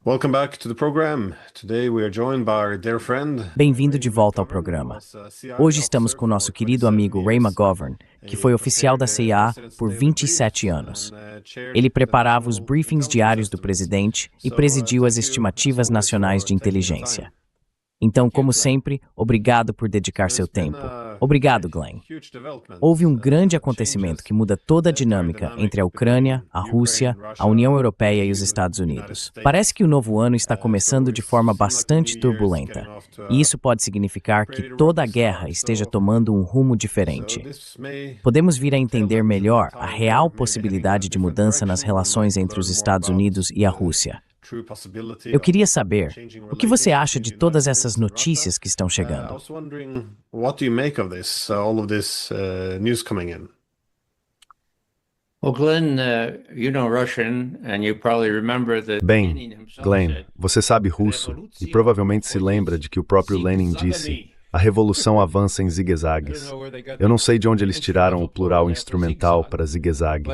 Welcome back to the program. Today we are joined by our dear friend. Bem-vindo de volta ao programa. Hoje estamos com nosso querido amigo Ray McGovern, que foi oficial da CIA por 27 anos. Ele preparava os briefings diários do presidente e presidiu as estimativas nacionais de inteligência. Então, como sempre, obrigado por dedicar seu tempo. Obrigado, Glenn. Houve um grande acontecimento que muda toda a dinâmica entre a Ucrânia, a Rússia, a União Europeia e os Estados Unidos. Parece que o novo ano está começando de forma bastante turbulenta, e isso pode significar que toda a guerra esteja tomando um rumo diferente. Podemos vir a entender melhor a real possibilidade de mudança nas relações entre os Estados Unidos e a Rússia. Eu queria saber, o que você acha de todas essas notícias que estão chegando? Bem, Glenn, você sabe russo e provavelmente se lembra de que o próprio Lenin disse: a revolução avança em zigue-zagues. Eu não sei de onde eles tiraram o plural instrumental para zigue-zague,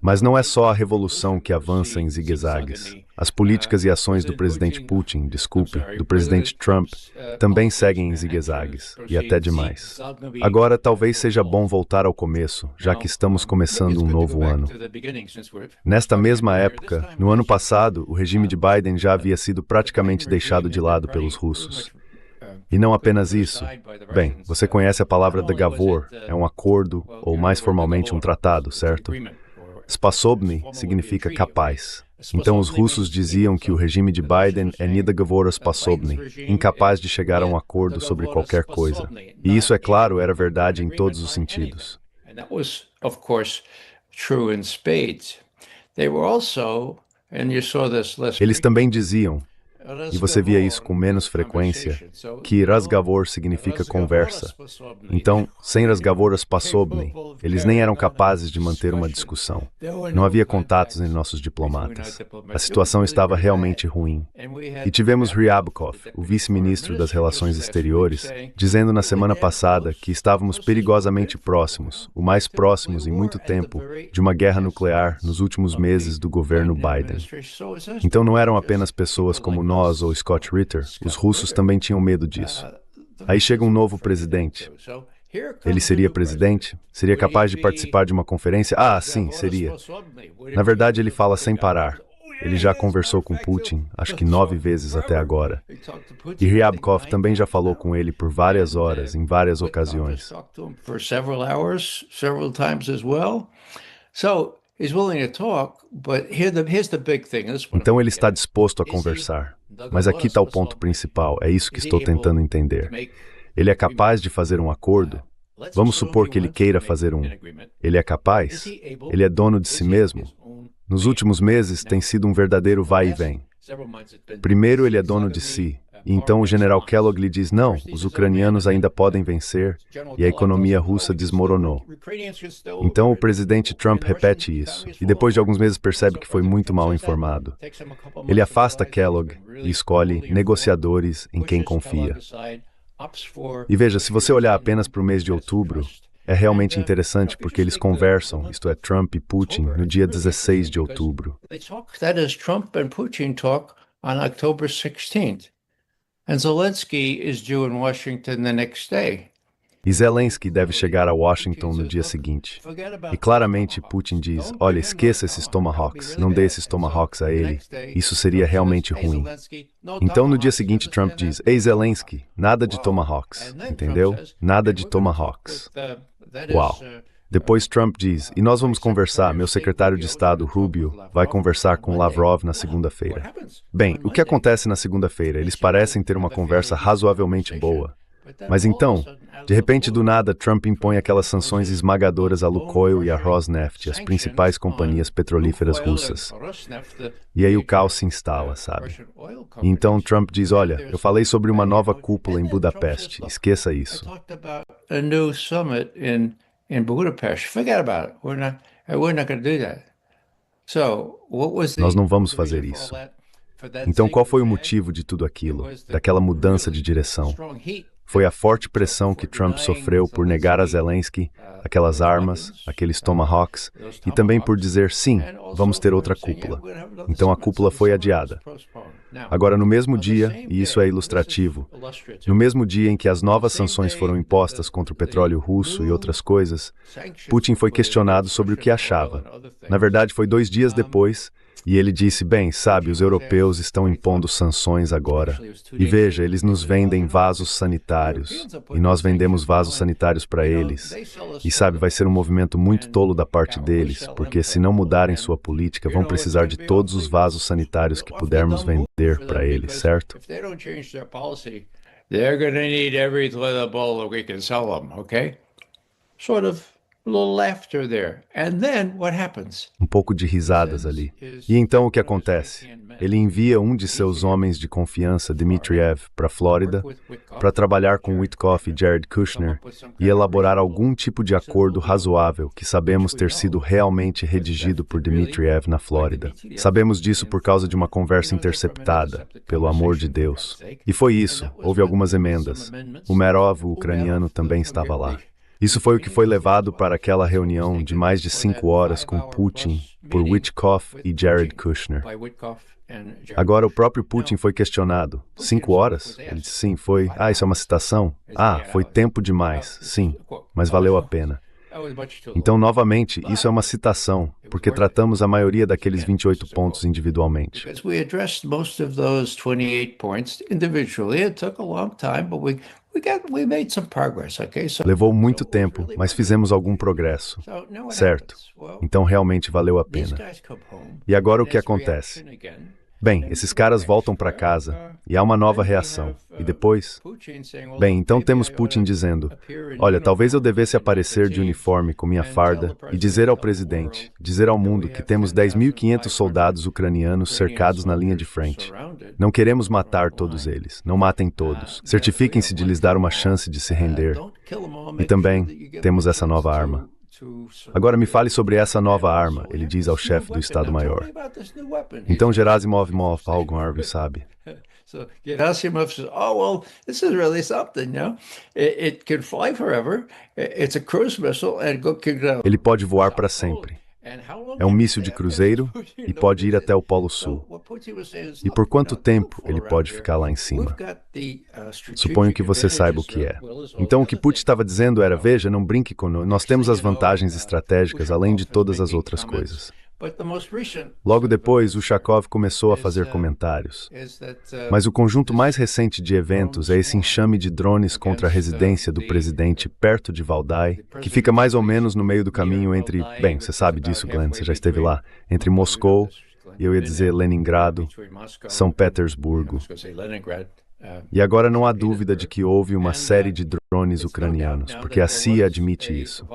mas não é só a revolução que avança em zigue-zagues. As políticas e ações do presidente Putin, do presidente Trump, também seguem em zigue-zagues, e até demais. Agora, talvez seja bom voltar ao começo, já que estamos começando um novo ano. Nesta mesma época, no ano passado, o regime de Biden já havia sido praticamente deixado de lado pelos russos. E não apenas isso. Bem, você conhece a palavra Dogovor, é um acordo, ou mais formalmente um tratado, certo? Sposobny significa capaz. Então os russos diziam que o regime de Biden é Nedogovor Sposobny, incapaz de chegar a um acordo sobre qualquer coisa. E isso, é claro, era verdade em todos os sentidos. Eles também diziam, e você via isso com menos frequência, que razgovor significa conversa. Então, sem razgovor sposobny, eles nem eram capazes de manter uma discussão. Não havia contatos entre nossos diplomatas. A situação estava realmente ruim. E tivemos Ryabkov, o vice-ministro das Relações Exteriores, dizendo na semana passada que estávamos perigosamente próximos, o mais próximos em muito tempo, de uma guerra nuclear nos últimos meses do governo Biden. Então não eram apenas pessoas como nós ou Scott Ritter, os russos também tinham medo disso. Aí chega um novo presidente. Ele seria presidente? Seria capaz de participar de uma conferência? Ah, sim, seria. Na verdade, ele fala sem parar. Ele já conversou com Putin, acho que 9 vezes até agora. E Ryabkov também já falou com ele por várias horas, em várias ocasiões. Então ele está disposto a conversar. Mas aqui está o ponto principal, é isso que estou tentando entender. Ele é capaz de fazer um acordo? Vamos supor que ele queira fazer um. Ele é capaz? Ele é dono de si mesmo? Nos últimos meses tem sido um verdadeiro vai e vem. Primeiro ele é dono de si, e então o general Kellogg lhe diz: não, os ucranianos ainda podem vencer, e a economia russa desmoronou. Então o presidente Trump repete isso, e depois de alguns meses percebe que foi muito mal informado. Ele afasta Kellogg e escolhe negociadores em quem confia. E veja, se você olhar apenas para o mês de outubro, é realmente interessante porque eles conversam, isto é, Trump e Putin, no dia 16 de outubro. Trump and Putin talk on October 16th. And Zelensky is due in Washington the next day. E Zelensky deve chegar a Washington no dia seguinte. E claramente Putin diz: olha, esqueça esses Tomahawks, não dê esses Tomahawks a ele. Isso seria realmente ruim. Então no dia seguinte Trump diz: ei Zelensky, nada de Tomahawks, entendeu? Nada de Tomahawks. Uau! Depois Trump diz: e nós vamos conversar, meu secretário de Estado, Rubio, vai conversar com Lavrov na segunda-feira. Bem, o que acontece na segunda-feira? Eles parecem ter uma conversa razoavelmente boa. Mas então, de repente do nada, Trump impõe aquelas sanções esmagadoras a Lukoil e a Rosneft, as principais companhias petrolíferas russas. E aí o caos se instala, sabe? E então Trump diz: olha, eu falei sobre uma nova cúpula em Budapeste, esqueça isso. In Budapest, forget about it. We're not going to do that. Nós não vamos fazer isso. Então qual foi o motivo de tudo aquilo, daquela mudança de direção? foi a forte pressão que Trump sofreu por negar a Zelensky aquelas armas, aqueles Tomahawks, e também por dizer sim, vamos ter outra cúpula. Então a cúpula foi adiada. Agora, no mesmo dia, e isso é ilustrativo, no mesmo dia em que as novas sanções foram impostas contra o petróleo russo e outras coisas, Putin foi questionado sobre o que achava. Na verdade, foi 2 dias depois, e ele disse, bem, sabe, os europeus estão impondo sanções agora. E veja, eles nos vendem vasos sanitários, e nós vendemos vasos sanitários para eles. E sabe, vai ser um movimento muito tolo da parte deles, porque se não mudarem sua política, vão precisar de todos os vasos sanitários que pudermos vender para eles, certo? They're going to need every toilet bowl that we can sell them, okay? Sort of a little laughter there. And then what happens? Um pouco de risadas ali. E então o que acontece? Ele envia um de seus homens de confiança, Dmitriev, para a Flórida, para trabalhar com Witkoff e Jared Kushner e elaborar algum tipo de acordo razoável que sabemos ter sido realmente redigido por Dmitriev na Flórida. Sabemos disso por causa de uma conversa interceptada, pelo amor de Deus. E foi isso, houve algumas emendas. O Merov, o ucraniano, também estava lá. Isso foi o que foi levado para aquela reunião de mais de 5 horas com Putin, por Witkoff e Jared Kushner. Agora, o próprio Putin foi questionado. 5 horas? Ele disse, sim, foi. Isso é uma citação? Foi tempo demais, sim, mas valeu a pena. Então, novamente, isso é uma citação, porque tratamos a maioria daqueles 28 pontos individualmente. Levou muito tempo, mas fizemos algum progresso. Certo. Então, realmente valeu a pena. E agora o que acontece? Bem, esses caras voltam para casa e há uma nova reação. E depois? Bem, então temos Putin dizendo, olha, talvez eu devesse aparecer de uniforme com minha farda e dizer ao presidente, dizer ao mundo que temos 10.500 soldados ucranianos cercados na linha de frente. Não queremos matar todos eles, não matem todos. Certifiquem-se de lhes dar uma chance de se render. E também temos essa nova arma. Agora me fale sobre essa nova arma, ele diz ao chefe do Estado-Maior. Então Gerasimov Algon Harvey sabe. Gerasimov says, well, this is really something, It can fly forever. It's a cruise missile and Ele pode voar para sempre. É um míssil de cruzeiro e pode ir até o Polo Sul. E por quanto tempo ele pode ficar lá em cima? Suponho que você saiba o que é. Então o que Putin estava dizendo era, veja, não brinque conosco, nós temos as vantagens estratégicas além de todas as outras coisas. Logo depois, Ushakov começou a fazer comentários. Mas o conjunto mais recente de eventos é esse enxame de drones contra a residência do presidente perto de Valdai, que fica mais ou menos no meio do caminho entre, bem, você sabe disso, Glenn, você já esteve lá, entre Moscou, e eu ia dizer Leningrado, São Petersburgo. E agora não há dúvida de que houve uma série de drones ucranianos, porque a CIA admite isso.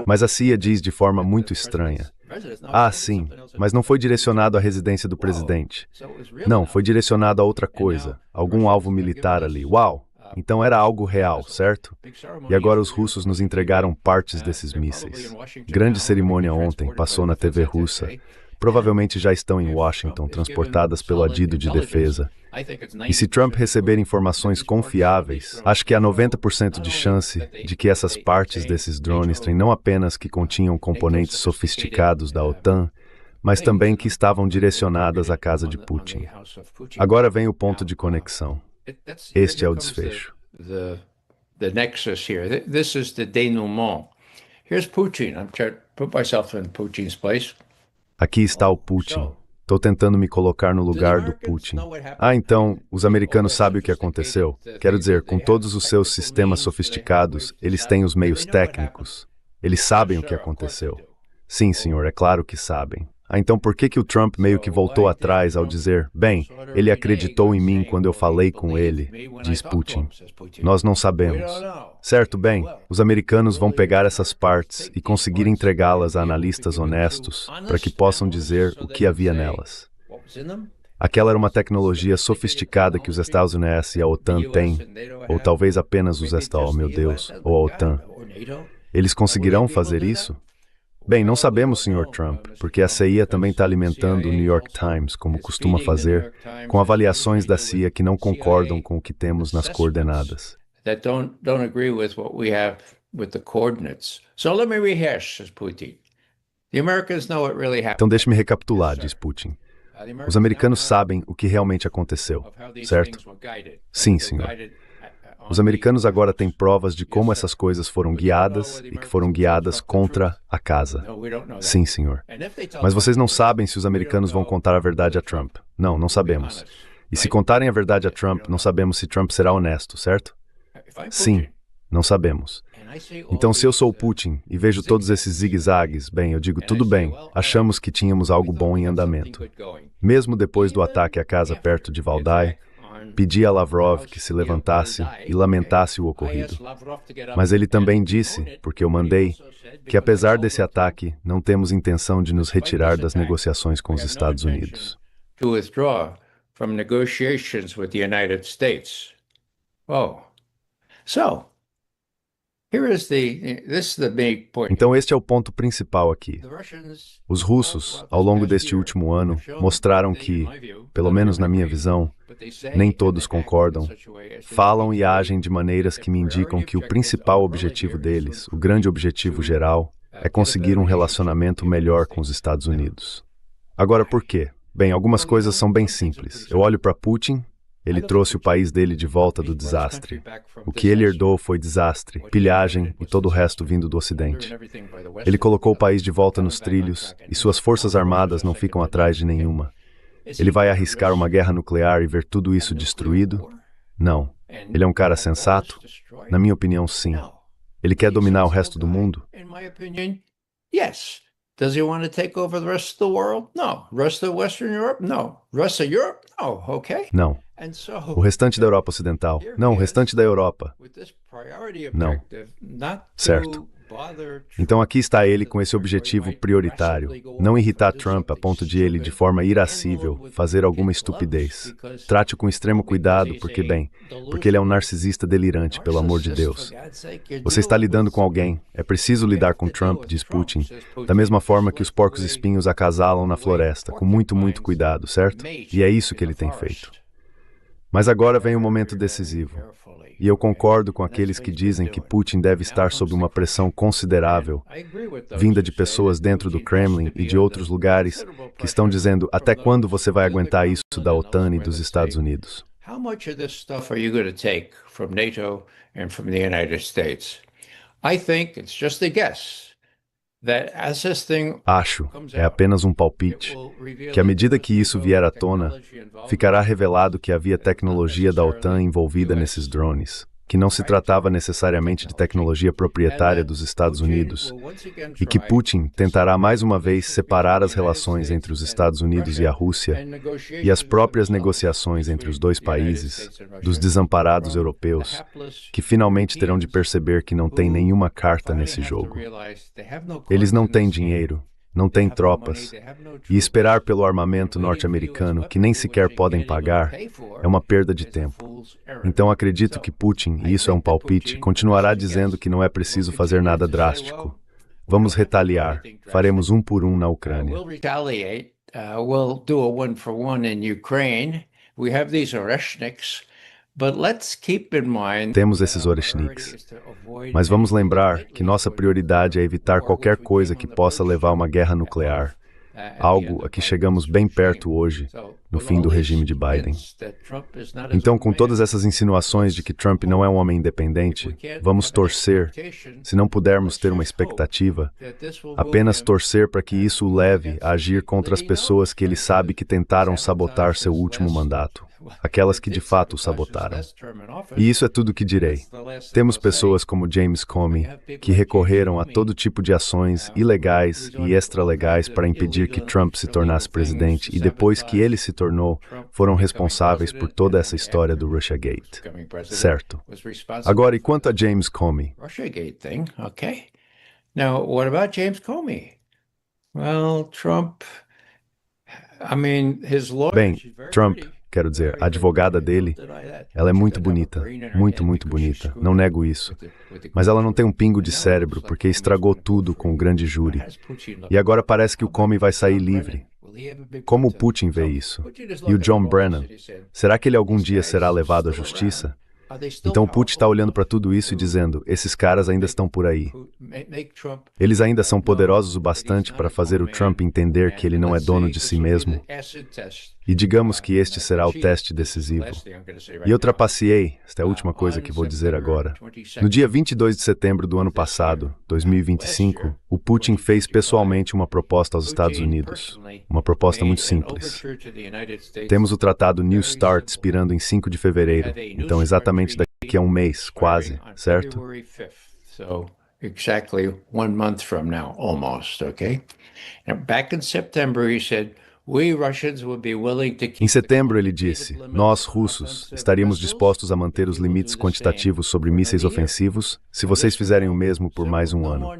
Mas a CIA diz de forma muito estranha. Sim, mas não foi direcionado à residência do presidente. Não, foi direcionado a outra coisa, algum alvo militar ali. Uau! Então era algo real, certo? E agora os russos nos entregaram partes desses mísseis. Grande cerimônia ontem, passou na TV russa. Provavelmente já estão em Washington, transportadas pelo adido de defesa. E se Trump receber informações confiáveis, acho que há 90% de chance de que essas partes desses drones têm não apenas que continham componentes sofisticados da OTAN, mas também que estavam direcionadas à casa de Putin. Agora vem o ponto de conexão. Este é o desfecho. The nexus here. This is the denouement. Here's Putin. I'm trying to put myself in Putin's place. Aqui está o Putin. Estou tentando me colocar no lugar do Putin. Então, os americanos sabem o que aconteceu? Quero dizer, com todos os seus sistemas sofisticados, eles têm os meios técnicos. Eles sabem o que aconteceu. Sim, senhor, é claro que sabem. Então por que o Trump meio que voltou atrás ao dizer, bem, ele acreditou em mim quando eu falei com ele, diz Putin. Nós não sabemos. Certo, bem, os americanos vão pegar essas partes e conseguir entregá-las a analistas honestos para que possam dizer o que havia nelas. Aquela era uma tecnologia sofisticada que os Estados Unidos e a OTAN têm, ou talvez apenas os Estados Unidos, meu Deus, ou a OTAN. Eles conseguirão fazer isso? Bem, não sabemos, Sr. Trump, porque a CIA também está alimentando o New York Times, como costuma fazer, com avaliações da CIA que não concordam com o que temos nas coordenadas. That don't agree with what we have with the coordinates. So let me rehash, says Putin. The Americans know what really happened. Então deixe-me recapitular, diz Putin. Os americanos sabem o que realmente aconteceu, certo? Sim, senhor. Os americanos agora têm provas de como essas coisas foram guiadas e que foram guiadas contra a casa. Sim, senhor. Mas vocês não sabem se os americanos vão contar a verdade a Trump. Não, não sabemos. E se contarem a verdade a Trump, não sabemos se Trump será honesto, certo? Sim, não sabemos. Então, se eu sou o Putin e vejo todos esses zigue-zagues, bem, eu digo, tudo bem, achamos que tínhamos algo bom em andamento. Mesmo depois do ataque à casa perto de Valdai, pedi a Lavrov que se levantasse e lamentasse o ocorrido. Mas ele também disse, porque eu mandei, que apesar desse ataque, não temos intenção de nos retirar das negociações com os Estados Unidos. To withdraw from negotiations with the United States. Oh. So, this is the big point. Então este é o ponto principal aqui. Os russos, ao longo deste último ano, mostraram que, pelo menos na minha visão, nem todos concordam, falam e agem de maneiras que me indicam que o principal objetivo deles, o grande objetivo geral, é conseguir um relacionamento melhor com os Estados Unidos. Agora, por quê? Bem, algumas coisas são bem simples. Eu olho para Putin. Ele trouxe o país dele de volta do desastre. O que ele herdou foi desastre, pilhagem e todo o resto vindo do Ocidente. Ele colocou o país de volta nos trilhos e suas forças armadas não ficam atrás de nenhuma. Ele vai arriscar uma guerra nuclear e ver tudo isso destruído? Não. Ele é um cara sensato? Na minha opinião, sim. Ele quer dominar o resto do mundo? Does he want to take over the rest of the world? No. Rest of Western Europe? No. Rest of Europe? No. Okay. Não. O restante da Europa Ocidental? Não, o restante da Europa. Não. Certo. Então aqui está ele com esse objetivo prioritário, não irritar Trump a ponto de ele, de forma irascível, fazer alguma estupidez. Trate-o com extremo cuidado, porque ele é um narcisista delirante, pelo amor de Deus. Você está lidando com alguém, é preciso lidar com Trump, diz Putin, da mesma forma que os porcos-espinhos acasalam na floresta, com muito, muito cuidado, certo? E é isso que ele tem feito. Mas agora vem o momento decisivo. E eu concordo com aqueles que dizem que Putin deve estar sob uma pressão considerável, vinda de pessoas dentro do Kremlin e de outros lugares que estão dizendo até quando você vai aguentar isso da OTAN e dos Estados Unidos. How much of this stuff are you going to take from NATO and from the United States? I think it's just a guess. Acho, é apenas um palpite, que à medida que isso vier à tona, ficará revelado que havia tecnologia da OTAN envolvida nesses drones, que não se tratava necessariamente de tecnologia proprietária dos Estados Unidos, e que Putin tentará mais uma vez separar as relações entre os Estados Unidos e a Rússia e as próprias negociações entre os dois países, dos desamparados europeus, que finalmente terão de perceber que não tem nenhuma carta nesse jogo. Eles não têm dinheiro, não têm tropas, e esperar pelo armamento norte-americano, que nem sequer podem pagar, é uma perda de tempo. Então acredito que Putin, e isso é um palpite, continuará dizendo que não é preciso fazer nada drástico. Vamos retaliar, faremos um por um na Ucrânia. Temos esses Oreshniks, mas vamos lembrar que nossa prioridade é evitar qualquer coisa que possa levar a uma guerra nuclear, algo a que chegamos bem perto hoje, no fim do regime de Biden. Então, com todas essas insinuações de que Trump não é um homem independente, vamos torcer, se não pudermos ter uma expectativa, apenas torcer para que isso o leve a agir contra as pessoas que ele sabe que tentaram sabotar seu último mandato, aquelas que de fato o sabotaram. E isso é tudo que direi. Temos pessoas como James Comey, que recorreram a todo tipo de ações ilegais e extralegais para impedir que Trump se tornasse presidente, e depois que ele se tornou, foram responsáveis por toda essa história do Russiagate. Certo. Agora, e quanto a James Comey? Russiagate thing, okay. Now, what about James Comey? Well, Trump, Bem, Trump, Quero dizer, a advogada dele, ela é muito bonita, muito, muito bonita, não nego isso. Mas ela não tem um pingo de cérebro porque estragou tudo com o grande júri. E agora parece que o Comey vai sair livre. Como o Putin vê isso? E o John Brennan? Será que ele algum dia será levado à justiça? Então o Putin está olhando para tudo isso e dizendo, esses caras ainda estão por aí. Eles ainda são poderosos o bastante para fazer o Trump entender que ele não é dono de si mesmo. E digamos que este será o teste decisivo. E eu trapaceei, esta é a última coisa que vou dizer agora. No dia 22 de setembro do ano passado, 2025, o Putin fez pessoalmente uma proposta aos Estados Unidos. Uma proposta muito simples. Temos o tratado New START expirando em 5 de fevereiro, então exatamente daqui a um mês, quase, certo? Exactly 1 month from now, almost, okay? And back in September, he said, we Russians would be willing to keep... Em setembro, ele disse, nós, russos, estaríamos dispostos a manter os limites quantitativos sobre mísseis ofensivos se vocês fizerem o mesmo por mais um ano.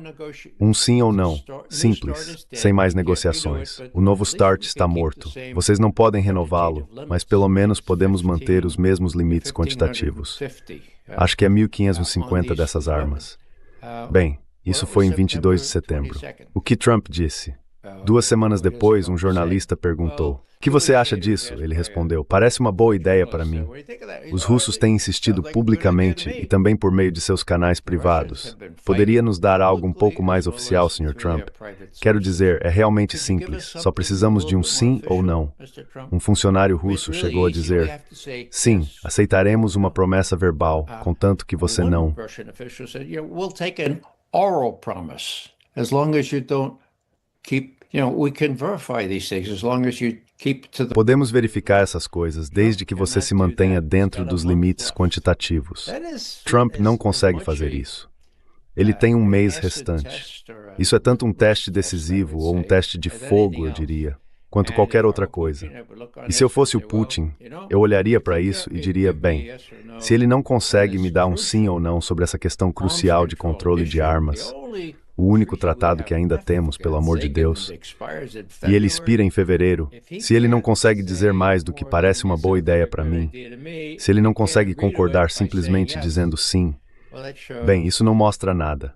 Um sim ou não, simples, sem mais negociações. O novo START está morto. Vocês não podem renová-lo, mas pelo menos podemos manter os mesmos limites quantitativos. Acho que é 1.550 dessas armas. Bem, isso foi em 22 de setembro. O que Trump disse? 2 semanas depois, um jornalista perguntou, o que você acha disso? Ele respondeu, parece uma boa ideia para mim. Os russos têm insistido publicamente e também por meio de seus canais privados. Poderia nos dar algo um pouco mais oficial, Sr. Trump? Quero dizer, é realmente simples. Só precisamos de um sim ou não. Um funcionário russo chegou a dizer, sim, aceitaremos uma promessa verbal, contanto que você não. Podemos verificar essas coisas desde que você se mantenha dentro dos limites quantitativos. Trump não consegue fazer isso. Ele tem um mês restante. Isso é tanto um teste decisivo ou um teste de fogo, eu diria, quanto qualquer outra coisa. E se eu fosse o Putin, eu olharia para isso e diria, bem, se ele não consegue me dar um sim ou não sobre essa questão crucial de controle de armas, o único tratado que ainda temos, pelo amor de Deus, e ele expira em fevereiro, se ele não consegue dizer mais do que parece uma boa ideia para mim, se ele não consegue concordar simplesmente dizendo sim, bem, isso não mostra nada.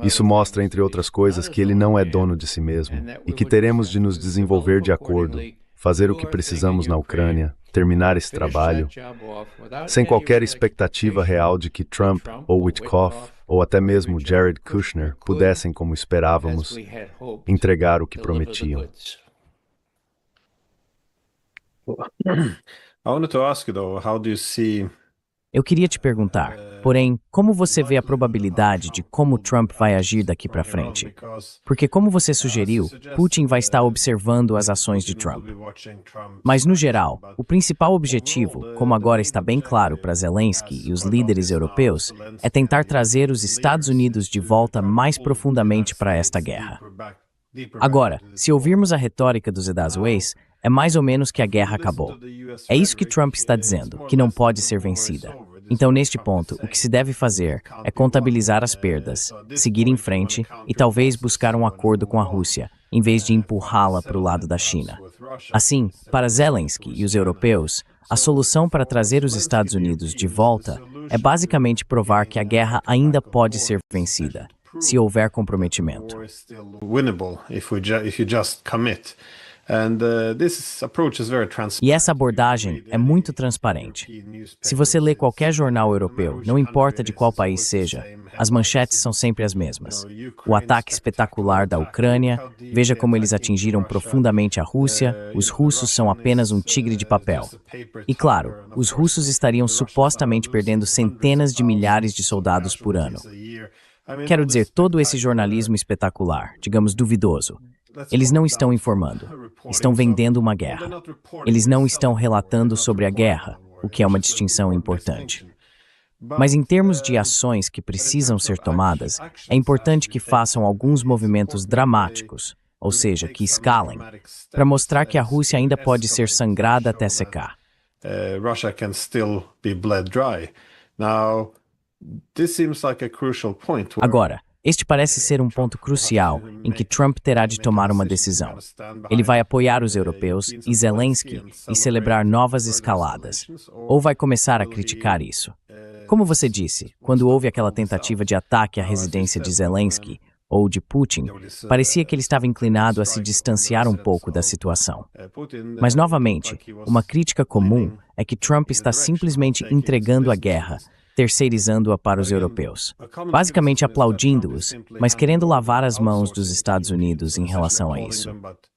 Isso mostra, entre outras coisas, que ele não é dono de si mesmo e que teremos de nos desenvolver de acordo, fazer o que precisamos na Ucrânia, terminar esse trabalho, sem qualquer expectativa real de que Trump ou Witkoff ou até mesmo Jared Kushner pudessem, como esperávamos, entregar o que prometiam. I wanted to ask you, though, how do you see... Eu queria te perguntar, porém, como você vê a probabilidade de como Trump vai agir daqui para frente? Porque, como você sugeriu, Putin vai estar observando as ações de Trump. Mas, no geral, o principal objetivo, como agora está bem claro para Zelensky e os líderes europeus, é tentar trazer os Estados Unidos de volta mais profundamente para esta guerra. Agora, se ouvirmos a retórica dos Edazuês, é mais ou menos que a guerra acabou. É isso que Trump está dizendo, que não pode ser vencida. Então, neste ponto, o que se deve fazer é contabilizar as perdas, seguir em frente e talvez buscar um acordo com a Rússia, em vez de empurrá-la para o lado da China. Assim, para Zelensky e os europeus, a solução para trazer os Estados Unidos de volta é basicamente provar que a guerra ainda pode ser vencida, se houver comprometimento. E essa abordagem é muito transparente. Se você lê qualquer jornal europeu, não importa de qual país seja, as manchetes são sempre as mesmas. O ataque espetacular da Ucrânia, veja como eles atingiram profundamente a Rússia, os russos são apenas um tigre de papel. E claro, os russos estariam supostamente perdendo centenas de milhares de soldados por ano. Quero dizer, todo esse jornalismo espetacular, digamos duvidoso, eles não estão informando, estão vendendo uma guerra. Eles não estão relatando sobre a guerra, o que é uma distinção importante. Mas em termos de ações que precisam ser tomadas, é importante que façam alguns movimentos dramáticos, ou seja, que escalem, para mostrar que a Rússia ainda pode ser sangrada até secar. Agora, Este parece ser um ponto crucial em que Trump terá de tomar uma decisão. Ele vai apoiar os europeus e Zelensky e celebrar novas escaladas, ou vai começar a criticar isso. Como você disse, quando houve aquela tentativa de ataque à residência de Zelensky ou de Putin, parecia que ele estava inclinado a se distanciar um pouco da situação. Mas, novamente, uma crítica comum é que Trump está simplesmente entregando a guerra, terceirizando-a para os europeus, basicamente aplaudindo-os, mas querendo lavar as mãos dos Estados Unidos em relação a isso.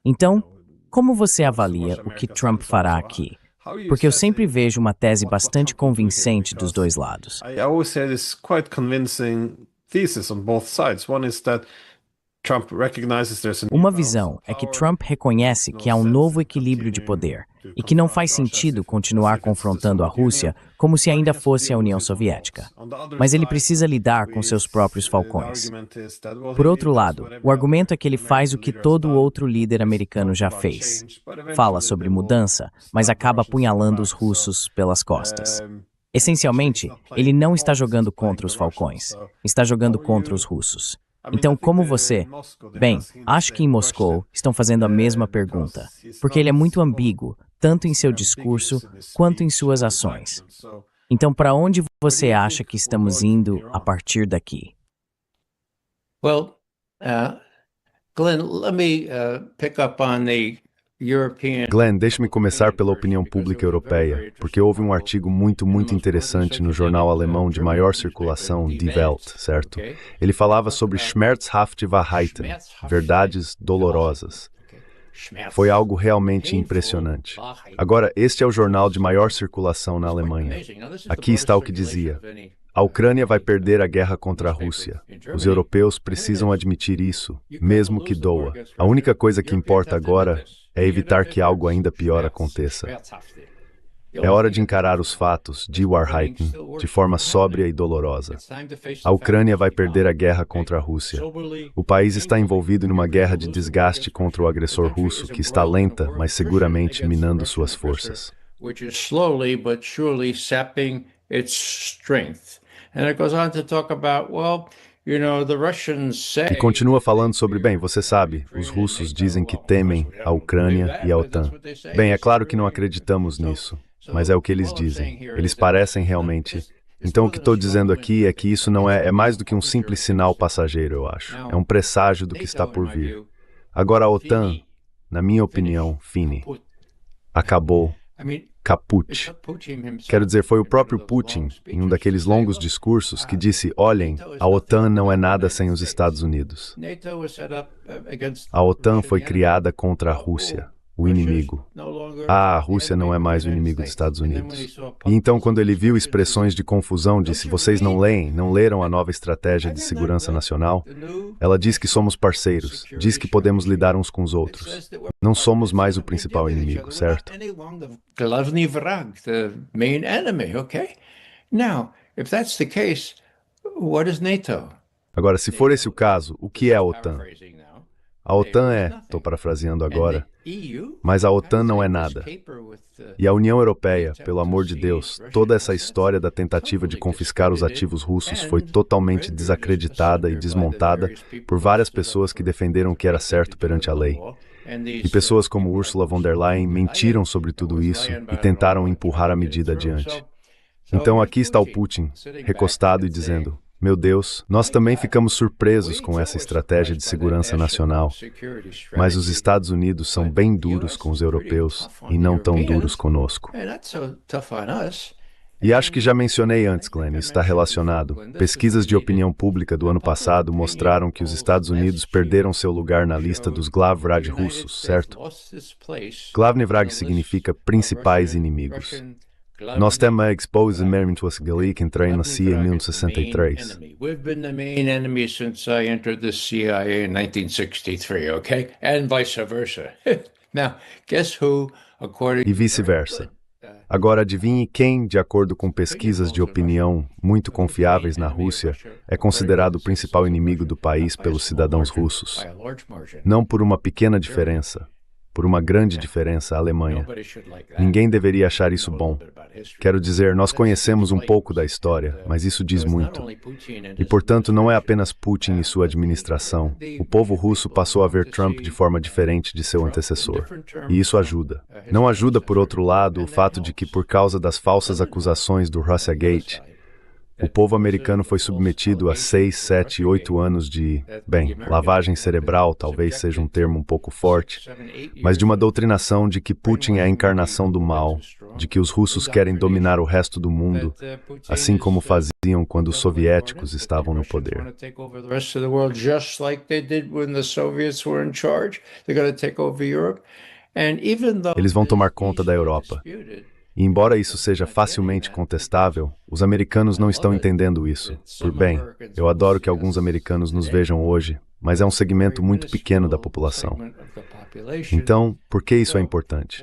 Então, como você avalia o que Trump fará aqui? Porque eu sempre vejo uma tese bastante convincente dos dois lados. I always say this quite convincing thesis on both sides. One is that Trump recognizes there's a Uma visão é que Trump reconhece que há um novo equilíbrio de poder e que não faz sentido continuar confrontando a Rússia como se ainda fosse a União Soviética. Mas ele precisa lidar com seus próprios falcões. Por outro lado, o argumento é que ele faz o que todo outro líder americano já fez. Fala sobre mudança, mas acaba apunhalando os russos pelas costas. Essencialmente, ele não está jogando contra os falcões, está jogando contra os russos. Então, como você? Bem, acho que em Moscou estão fazendo a mesma pergunta, porque ele é muito ambíguo, tanto em seu discurso quanto em suas ações. Então, para onde você acha que estamos indo a partir daqui? Well, Glenn, let me pick up on the European. Glenn, deixe-me começar pela opinião pública europeia, porque houve um artigo muito interessante no jornal alemão de maior circulação, Die Welt, certo? Ele falava sobre Schmerzhafte Wahrheiten, verdades dolorosas. Foi algo realmente impressionante. Agora, este é o jornal de maior circulação na Alemanha. Aqui está o que dizia: a Ucrânia vai perder a guerra contra a Rússia. Os europeus precisam admitir isso, mesmo que doa. A única coisa que importa agora é evitar que algo ainda pior aconteça. É hora de encarar os fatos, die Wahrheiten, de forma sóbria e dolorosa. A Ucrânia vai perder a guerra contra a Rússia. O país está envolvido numa guerra de desgaste contra o agressor russo, que está lenta, mas seguramente minando suas forças. E continua falando sobre, bem, você sabe, os russos dizem que temem a Ucrânia e a OTAN. Bem, é claro que não acreditamos nisso, mas é o que eles dizem. Eles parecem realmente. Então o que estou dizendo aqui é que isso não é mais do que um simples sinal passageiro, eu acho. É um presságio do que está por vir. Agora a OTAN, na minha opinião, fine. Acabou. Caput. Quero dizer, foi o próprio Putin, em um daqueles longos discursos, que disse: olhem, a OTAN não é nada sem os Estados Unidos. A OTAN foi criada contra a Rússia, o inimigo. A Rússia não é mais o inimigo dos Estados Unidos. E então, quando ele viu expressões de confusão, disse: vocês não leram a nova estratégia de segurança nacional? Ela diz que somos parceiros, diz que podemos lidar uns com os outros. Não somos mais o principal inimigo, certo? Glavny vrag, the main enemy, okay? Now, if that's the case, what is NATO? Agora, se for esse o caso, o que é a OTAN? A OTAN estou parafraseando agora, mas a OTAN não é nada. E a União Europeia, pelo amor de Deus, toda essa história da tentativa de confiscar os ativos russos foi totalmente desacreditada e desmontada por várias pessoas que defenderam o que era certo perante a lei. E pessoas como Ursula von der Leyen mentiram sobre tudo isso e tentaram empurrar a medida adiante. Então aqui está o Putin, recostado e dizendo: meu Deus, nós também ficamos surpresos com essa estratégia de segurança nacional, mas os Estados Unidos são bem duros com os europeus e não tão duros conosco. E acho que já mencionei antes, Glenn, isso está relacionado. Pesquisas de opinião pública do ano passado mostraram que os Estados Unidos perderam seu lugar na lista dos Glavvrag russos, certo? Glavny vrag significa principais inimigos. Nós temos exposed meramente was Galik entrei na CIA em 1963. We've been the main enemy since I entered the CIA in 1963, okay? And vice versa. Now, guess who, according E vice-versa. Agora, adivinhe quem, de acordo com pesquisas de opinião muito confiáveis na Rússia, é considerado o principal inimigo do país pelos cidadãos russos. Não por uma pequena diferença, por uma grande diferença, a Alemanha. Ninguém deveria achar isso bom. Quero dizer, nós conhecemos um pouco da história, mas isso diz muito. E, portanto, não é apenas Putin e sua administração. O povo russo passou a ver Trump de forma diferente de seu antecessor. E isso ajuda. Não ajuda, por outro lado, o fato de que, por causa das falsas acusações do Russiagate, o povo americano foi submetido a 6, 7, 8 anos de, lavagem cerebral talvez seja um termo um pouco forte, mas de uma doutrinação de que Putin é a encarnação do mal, de que os russos querem dominar o resto do mundo, assim como faziam quando os soviéticos estavam no poder. Eles vão tomar conta da Europa. E embora isso seja facilmente contestável, os americanos não estão entendendo isso. Por bem, eu adoro que alguns americanos nos vejam hoje, mas é um segmento muito pequeno da população. Então, por que isso é importante?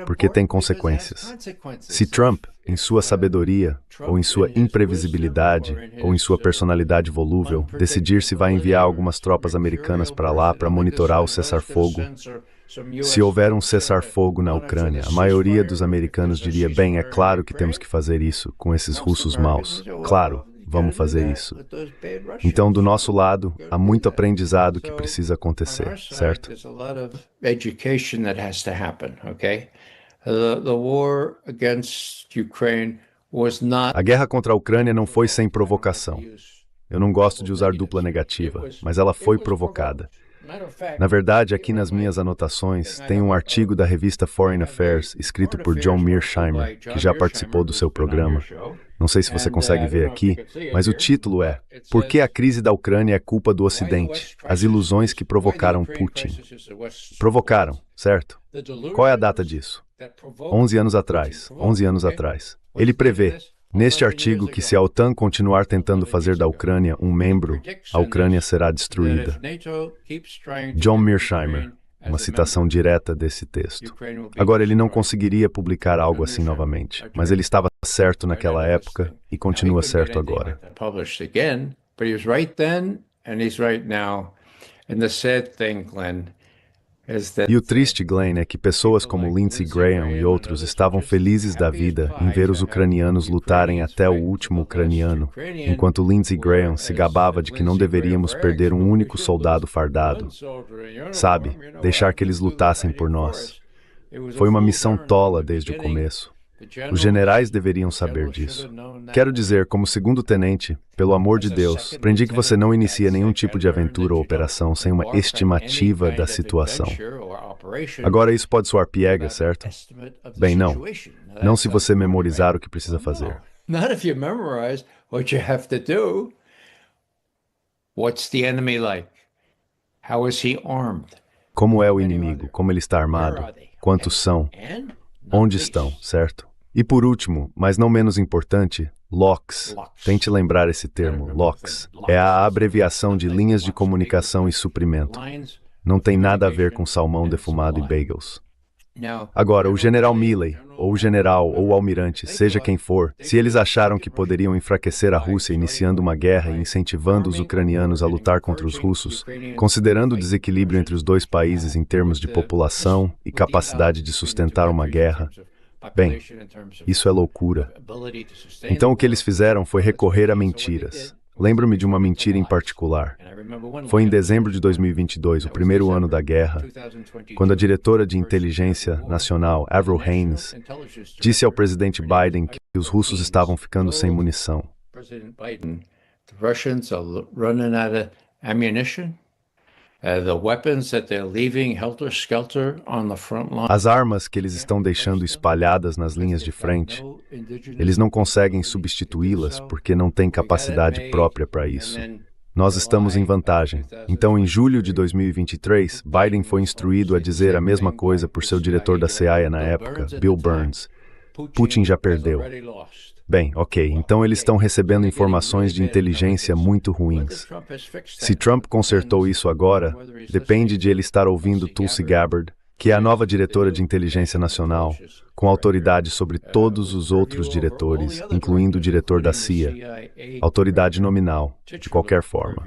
Porque tem consequências. Se Trump, em sua sabedoria, ou em sua imprevisibilidade, ou em sua personalidade volúvel, decidir se vai enviar algumas tropas americanas para lá para monitorar o cessar-fogo, se houver um cessar-fogo na Ucrânia, a maioria dos americanos diria, é claro que temos que fazer isso com esses russos maus. Claro, vamos fazer isso. Então, do nosso lado, há muito aprendizado que precisa acontecer, certo? A guerra contra a Ucrânia não foi sem provocação. Eu não gosto de usar dupla negativa, mas ela foi provocada. Na verdade, aqui nas minhas anotações, tem um artigo da revista Foreign Affairs, escrito por John Mearsheimer, que já participou do seu programa. Não sei se você consegue ver aqui, mas o título é Por que a crise da Ucrânia é culpa do Ocidente? As ilusões que provocaram Putin. Provocaram, certo? Qual é a data disso? 11 anos atrás. 11 anos atrás. Ele prevê, neste artigo, que se a OTAN continuar tentando fazer da Ucrânia um membro, a Ucrânia será destruída. John Mearsheimer, uma citação direta desse texto. Agora, ele não conseguiria publicar algo assim novamente, mas ele estava certo naquela época e continua certo agora. E o triste, Glenn, é que pessoas como Lindsey Graham e outros estavam felizes da vida em ver os ucranianos lutarem até o último ucraniano, enquanto Lindsey Graham se gabava de que não deveríamos perder um único soldado fardado. Sabe, deixar que eles lutassem por nós. Foi uma missão tola desde o começo. Os generais deveriam saber disso. Quero dizer, como segundo-tenente, pelo amor de Deus, aprendi que você não inicia nenhum tipo de aventura ou operação sem uma estimativa da situação. Agora, isso pode soar piegas, certo? Não. Não se você memorizar o que precisa fazer. Not if you memorize what you have to do. What's the enemy like? How is he armed? Como é o inimigo? Como ele está armado? Quantos são? Onde estão, certo? E por último, mas não menos importante, LOCs. Tente lembrar esse termo, LOCs. É a abreviação de linhas de comunicação e suprimento. Não tem nada a ver com salmão defumado e bagels. Agora, o general Milley, ou o general, ou o almirante, seja quem for, se eles acharam que poderiam enfraquecer a Rússia iniciando uma guerra e incentivando os ucranianos a lutar contra os russos, considerando o desequilíbrio entre os dois países em termos de população e capacidade de sustentar uma guerra, isso é loucura. Então o que eles fizeram foi recorrer a mentiras. Lembro-me de uma mentira em particular. Foi em dezembro de 2022, o primeiro ano da guerra, quando a diretora de inteligência nacional, Avril Haines, disse ao presidente Biden que os russos estavam ficando sem munição. As armas que eles estão deixando espalhadas nas linhas de frente, eles não conseguem substituí-las porque não têm capacidade própria para isso. Nós estamos em vantagem. Então, em julho de 2023, Biden foi instruído a dizer a mesma coisa por seu diretor da CIA na época, Bill Burns. Putin já perdeu. Então eles estão recebendo informações de inteligência muito ruins. Se Trump consertou isso agora, depende de ele estar ouvindo Tulsi Gabbard, que é a nova diretora de inteligência nacional, com autoridade sobre todos os outros diretores, incluindo o diretor da CIA, autoridade nominal, de qualquer forma.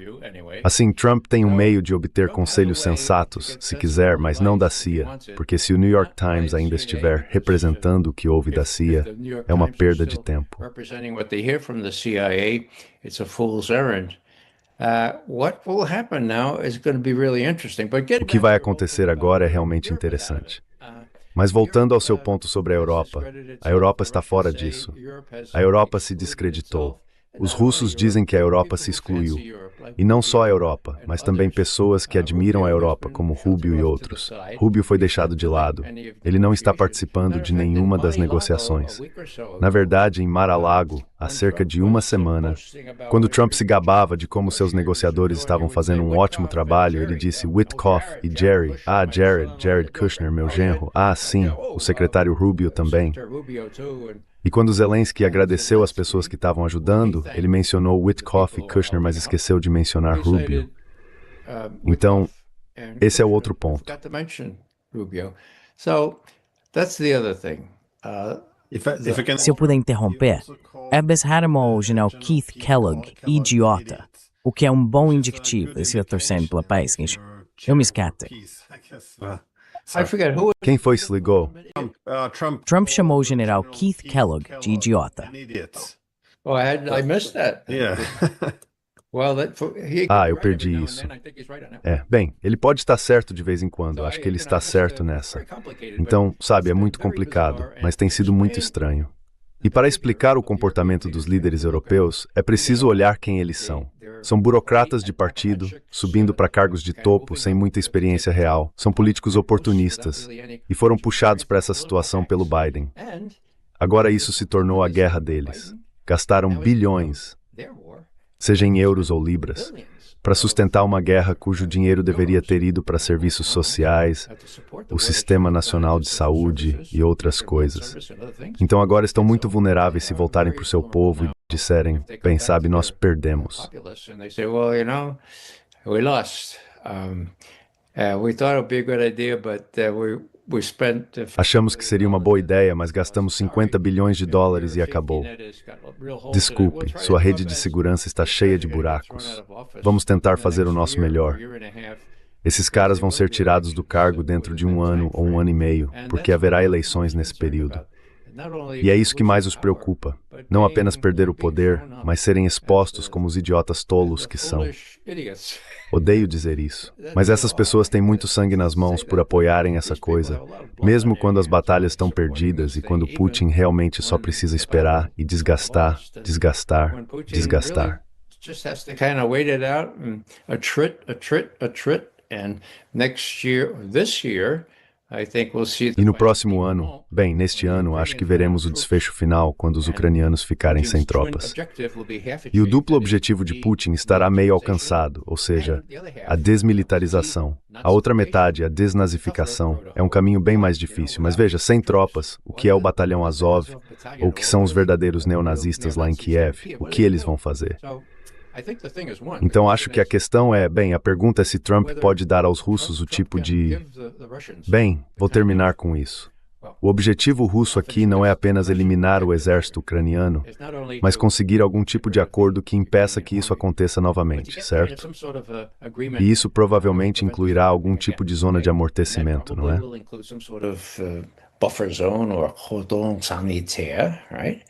Assim, Trump tem um meio de obter conselhos sensatos, se quiser, mas não da CIA, porque se o New York Times ainda estiver representando o que houve da CIA, é uma perda de tempo. O que vai acontecer agora é realmente interessante. Mas voltando ao seu ponto sobre a Europa está fora disso. A Europa se descreditou. Os russos dizem que a Europa se excluiu. E não só a Europa, mas também pessoas que admiram a Europa, como Rubio e outros. Rubio foi deixado de lado. Ele não está participando de nenhuma das negociações. Na verdade, em Mar-a-Lago, há cerca de uma semana, quando Trump se gabava de como seus negociadores estavam fazendo um ótimo trabalho, ele disse Witkoff e Jerry, Jared Kushner, meu genro, sim, o secretário Rubio também. E quando Zelensky agradeceu as pessoas que estavam ajudando, ele mencionou Witkoff e Kushner, mas esqueceu de mencionar Rubio. Então, esse é o outro ponto. Se eu puder interromper, Ebbes Hadamol, o general Keith Kellogg, idiota, o que é um bom indicativo, esse é torcendo pela paz, eu me escato. Quem foi que se ligou? Trump chamou o general Keith Kellogg de idiota. I missed that. Eu perdi isso. Bem, ele pode estar certo de vez em quando, acho que ele está certo nessa. Então, sabe, é muito complicado, mas tem sido muito estranho. E para explicar o comportamento dos líderes europeus, é preciso olhar quem eles são. São burocratas de partido, subindo para cargos de topo sem muita experiência real. São políticos oportunistas e foram puxados para essa situação pelo Biden. Agora isso se tornou a guerra deles. Gastaram bilhões, seja em euros ou libras, para sustentar uma guerra cujo dinheiro deveria ter ido para serviços sociais, o Sistema Nacional de Saúde e outras coisas. Então agora estão muito vulneráveis se voltarem para o seu povo e disserem, bem, sabe, nós perdemos. Achamos que seria uma boa ideia, mas gastamos 50 bilhões de dólares e acabou. Desculpe, sua rede de segurança está cheia de buracos. Vamos tentar fazer o nosso melhor. Esses caras vão ser tirados do cargo dentro de 1 ano ou 1 ano e meio, porque haverá eleições nesse período. E é isso que mais os preocupa. Não apenas perder o poder, mas serem expostos como os idiotas tolos que são. Odeio dizer isso, mas essas pessoas têm muito sangue nas mãos por apoiarem essa coisa, mesmo quando as batalhas estão perdidas e quando Putin realmente só precisa esperar e desgastar. E no próximo ano, bem, neste ano, acho que veremos o desfecho final quando os ucranianos ficarem sem tropas. E o duplo objetivo de Putin estará meio alcançado, ou seja, a desmilitarização. A outra metade, a desnazificação, é um caminho bem mais difícil. Mas veja, sem tropas, o que é o batalhão Azov, ou o que são os verdadeiros neonazistas lá em Kiev, o que eles vão fazer? Então acho que a questão é, bem, a pergunta é se Trump pode dar aos russos o tipo de... Bem, vou terminar com isso. O objetivo russo aqui não é apenas eliminar o exército ucraniano, mas conseguir algum tipo de acordo que impeça que isso aconteça novamente, certo? E isso provavelmente incluirá algum tipo de zona de amortecimento, não é? Buffer zone or cordon sanitaire, right?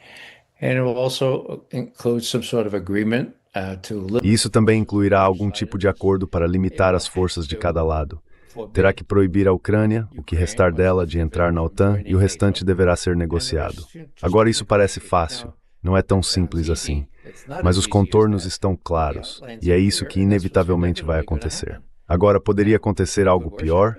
And it will also include some sort of agreement. E isso também incluirá algum tipo de acordo para limitar as forças de cada lado. Terá que proibir a Ucrânia, o que restar dela, de entrar na OTAN e o restante deverá ser negociado. Agora isso parece fácil, não é tão simples assim, mas os contornos estão claros e é isso que inevitavelmente vai acontecer. Agora, poderia acontecer algo pior?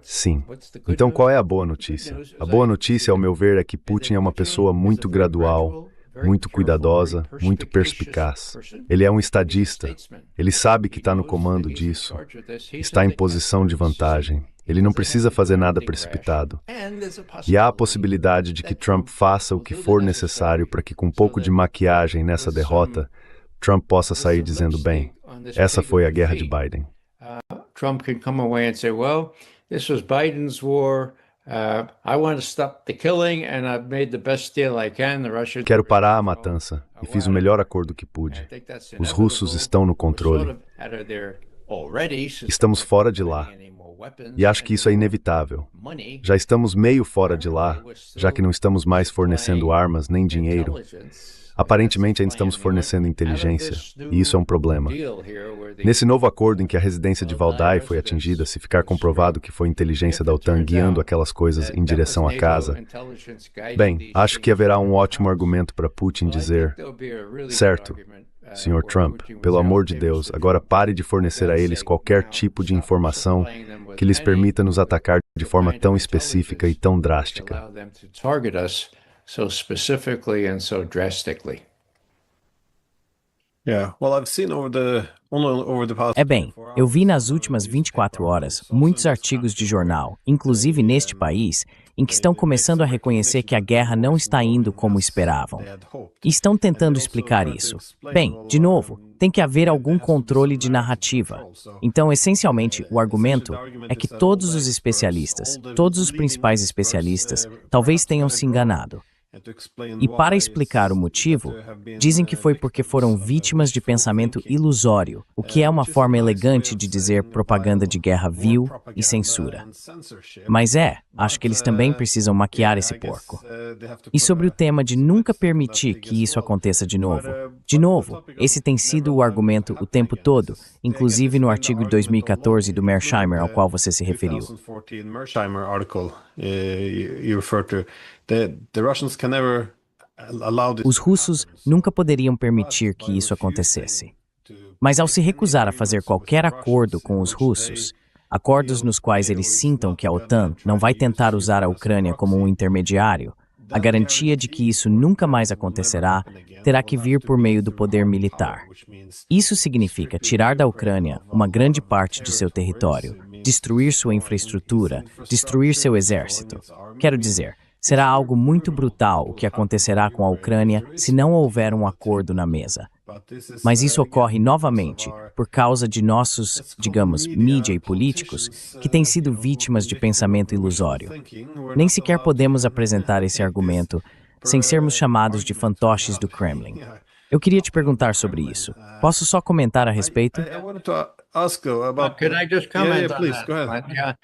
Sim. Então qual é a boa notícia? A boa notícia, ao meu ver, é que Putin é uma pessoa muito gradual, muito cuidadosa, muito perspicaz. Ele é um estadista. Ele sabe que está no comando disso. Está em posição de vantagem. Ele não precisa fazer nada precipitado. E há a possibilidade de que Trump faça o que for necessário para que, com um pouco de maquiagem nessa derrota, Trump possa sair dizendo, bem, essa foi a guerra de Biden. Trump can come away and say, well, this was Biden's war. I want to stop the killing, and I've made the best deal I can. The Russians. Quero parar a matança e fiz o melhor acordo que pude. Os russos estão no controle. Estamos fora de lá. E acho que isso é inevitável. Já estamos meio fora de lá, já que não estamos mais fornecendo armas nem dinheiro. Aparentemente ainda estamos fornecendo inteligência, e isso é um problema. Nesse novo acordo em que a residência de Valdai foi atingida, se ficar comprovado que foi inteligência da OTAN guiando aquelas coisas em direção à casa, bem, acho que haverá um ótimo argumento para Putin dizer: certo, Sr. Trump, pelo amor de Deus, agora pare de fornecer a eles qualquer tipo de informação que lhes permita nos atacar de forma tão específica e tão drástica. So specifically and so drastically. É bem, eu vi nas últimas 24 horas muitos artigos de jornal, inclusive neste país, em que estão começando a reconhecer que a guerra não está indo como esperavam. E estão tentando explicar isso. Bem, de novo, tem que haver algum controle de narrativa. Então, essencialmente, o argumento é que todos os especialistas, todos os principais especialistas, talvez tenham se enganado. E para explicar o motivo, dizem que foi porque foram vítimas de pensamento ilusório, o que é uma forma elegante de dizer propaganda de guerra vil e censura. Mas acho que eles também precisam maquiar esse porco. E sobre o tema de nunca permitir que isso aconteça de novo, esse tem sido o argumento o tempo todo, inclusive no artigo de 2014 do Mearsheimer ao qual você se referiu. Os russos nunca poderiam permitir que isso acontecesse. Mas ao se recusar a fazer qualquer acordo com os russos, acordos nos quais eles sintam que a OTAN não vai tentar usar a Ucrânia como um intermediário, a garantia de que isso nunca mais acontecerá terá que vir por meio do poder militar. Isso significa tirar da Ucrânia uma grande parte de seu território, destruir sua infraestrutura, destruir seu exército. Quero dizer, será algo muito brutal o que acontecerá com a Ucrânia se não houver um acordo na mesa. Mas isso ocorre novamente por causa de nossos, digamos, mídia e políticos que têm sido vítimas de pensamento ilusório. Nem sequer podemos apresentar esse argumento sem sermos chamados de fantoches do Kremlin. Eu queria te perguntar sobre isso. Posso só comentar a respeito? Can I just comment on that?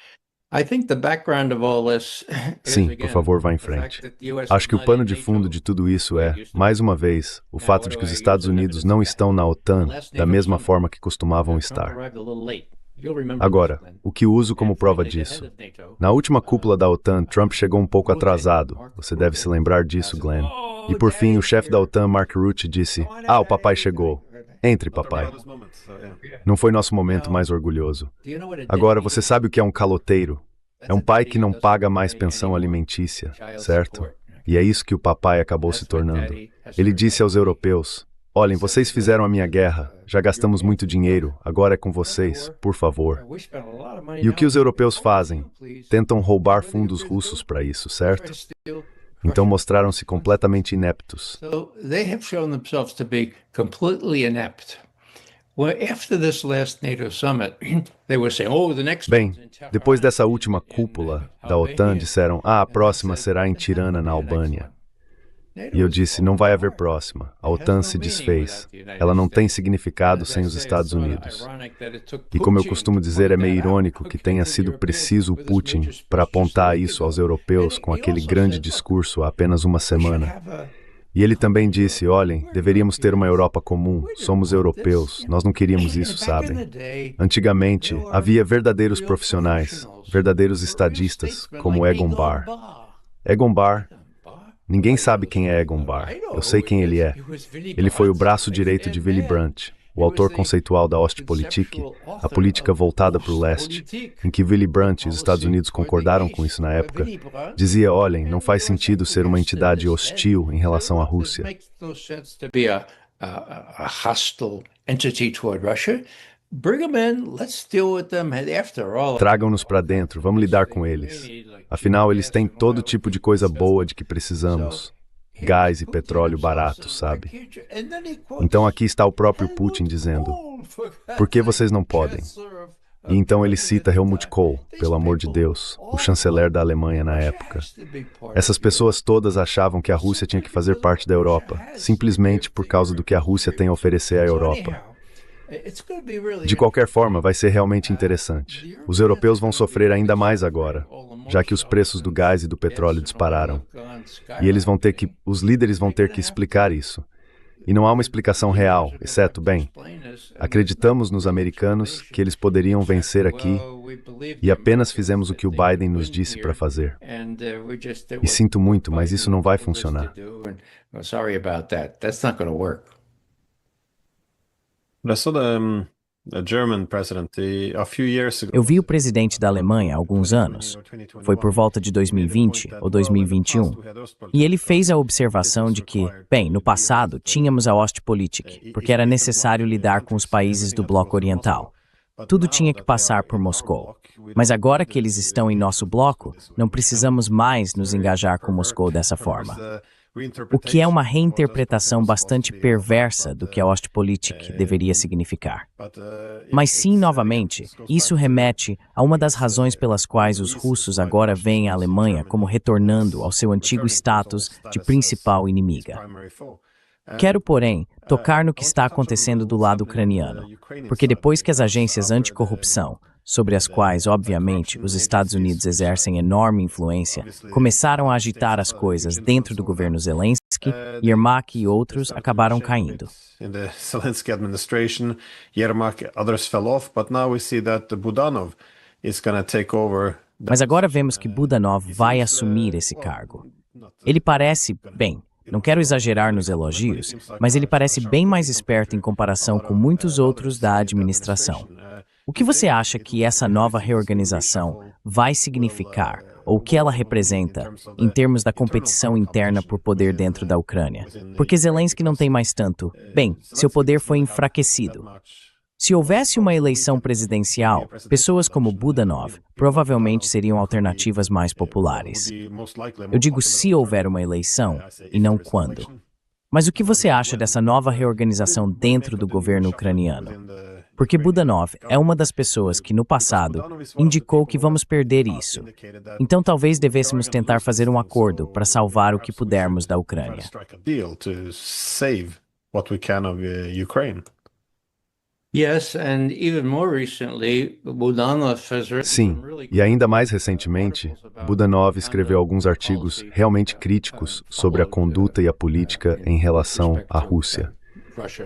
Sim, por favor, vá em frente. Acho que o pano de fundo de tudo isso é, mais uma vez, o fato de que os Estados Unidos não estão na OTAN da mesma forma que costumavam estar. Agora, o que uso como prova disso? Na última cúpula da OTAN, Trump chegou um pouco atrasado. Você deve se lembrar disso, Glenn. E por fim, o chefe da OTAN, Mark Rutte, disse: o papai chegou. Entre, papai. Não foi nosso momento mais orgulhoso. Agora, você sabe o que é um caloteiro? É um pai que não paga mais pensão alimentícia, certo? E é isso que o papai acabou se tornando. Ele disse aos europeus: olhem, vocês fizeram a minha guerra, já gastamos muito dinheiro, agora é com vocês, por favor. E o que os europeus fazem? Tentam roubar fundos russos para isso, certo? Então mostraram-se completamente ineptos. Bem, depois dessa última cúpula da OTAN, disseram: a próxima será em Tirana, na Albânia. E eu disse: não vai haver próxima. A OTAN se desfez. Ela não tem significado sem os Estados Unidos. E como eu costumo dizer, é meio irônico que tenha sido preciso o Putin para apontar isso aos europeus com aquele grande discurso há apenas uma semana. E ele também disse: olhem, deveríamos ter uma Europa comum, somos europeus, nós não queríamos isso, sabem? Antigamente, havia verdadeiros profissionais, verdadeiros estadistas, como Egon Bahr. Egon Bahr, ninguém sabe quem é Egon Bahr, eu sei quem ele é. Ele foi o braço direito de Willy Brandt, o autor conceitual da Ostpolitik, a política voltada para o leste, em que Willy Brandt e os Estados Unidos concordaram com isso na época, dizia: olhem, não faz sentido ser uma entidade hostil em relação à Rússia. Tragam-nos para dentro, vamos lidar com eles. Afinal, eles têm todo tipo de coisa boa de que precisamos. Gás e petróleo barato, sabe? Então aqui está o próprio Putin dizendo: por que vocês não podem? E então ele cita Helmut Kohl, pelo amor de Deus, o chanceler da Alemanha na época. Essas pessoas todas achavam que a Rússia tinha que fazer parte da Europa, simplesmente por causa do que a Rússia tem a oferecer à Europa. De qualquer forma, vai ser realmente interessante. Os europeus vão sofrer ainda mais agora, já que os preços do gás e do petróleo dispararam. E os líderes vão ter que explicar isso. E não há uma explicação real, exceto, bem, acreditamos nos americanos que eles poderiam vencer aqui e apenas fizemos o que o Biden nos disse para fazer. E sinto muito, mas isso não vai funcionar. Eu vi o presidente da Alemanha há alguns anos, foi por volta de 2020 ou 2021, e ele fez a observação de que, bem, no passado tínhamos a Ostpolitik, porque era necessário lidar com os países do bloco oriental. Tudo tinha que passar por Moscou. Mas agora que eles estão em nosso bloco, não precisamos mais nos engajar com Moscou dessa forma. O que é uma reinterpretação bastante perversa do que a Ostpolitik deveria significar. Mas sim, novamente, isso remete a uma das razões pelas quais os russos agora veem a Alemanha como retornando ao seu antigo status de principal inimiga. Quero, porém, tocar no que está acontecendo do lado ucraniano, porque depois que as agências anticorrupção, sobre as quais, obviamente, os Estados Unidos exercem enorme influência, começaram a agitar as coisas dentro do governo Zelensky, Yermak e outros acabaram caindo. Mas agora vemos que Budanov vai assumir esse cargo. Ele parece, bem, não quero exagerar nos elogios, mas ele parece bem mais esperto em comparação com muitos outros da administração. O que você acha que essa nova reorganização vai significar, ou o que ela representa, em termos da competição interna por poder dentro da Ucrânia? Porque Zelensky não tem mais tanto. Bem, seu poder foi enfraquecido. Se houvesse uma eleição presidencial, pessoas como Budanov provavelmente seriam alternativas mais populares. Eu digo se houver uma eleição, e não quando. Mas o que você acha dessa nova reorganização dentro do governo ucraniano? Porque Budanov é uma das pessoas que, no passado, indicou que vamos perder isso. Então talvez devêssemos tentar fazer um acordo para salvar o que pudermos da Ucrânia. Sim, e ainda mais recentemente, Budanov escreveu alguns artigos realmente críticos sobre a conduta e a política em relação à Rússia.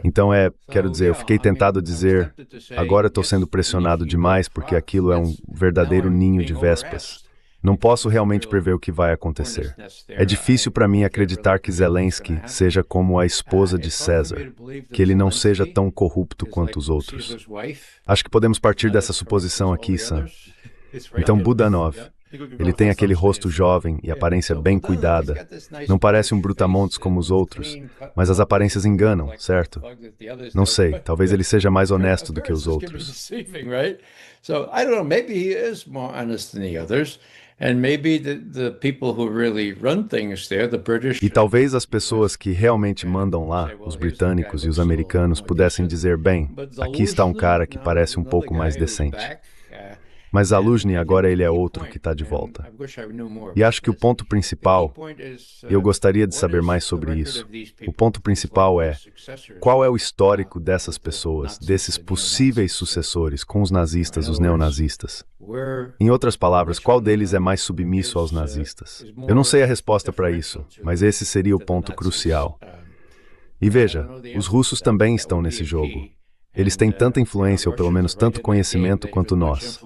Então quero dizer, eu fiquei tentado a dizer, agora estou sendo pressionado demais porque aquilo é um verdadeiro ninho de vespas. Não posso realmente prever o que vai acontecer. É difícil para mim acreditar que Zelensky seja como a esposa de César, que ele não seja tão corrupto quanto os outros. Acho que podemos partir dessa suposição aqui, Sam. Então, Budanov, ele tem aquele rosto jovem e aparência bem cuidada. Não parece um brutamontes como os outros, mas as aparências enganam, certo? Não sei, talvez ele seja mais honesto do que os outros. E talvez as pessoas que realmente mandam lá, os britânicos e os americanos, pudessem dizer, bem, aqui está um cara que parece um pouco mais decente. Mas Zaluzhny agora ele é outro que está de volta. E acho que o ponto principal, e eu gostaria de saber mais sobre isso, o ponto principal é, qual é o histórico dessas pessoas, desses possíveis sucessores com os nazistas, os neonazistas? Em outras palavras, qual deles é mais submisso aos nazistas? Eu não sei a resposta para isso, mas esse seria o ponto crucial. E veja, os russos também estão nesse jogo. Eles têm tanta influência, ou pelo menos tanto conhecimento quanto nós.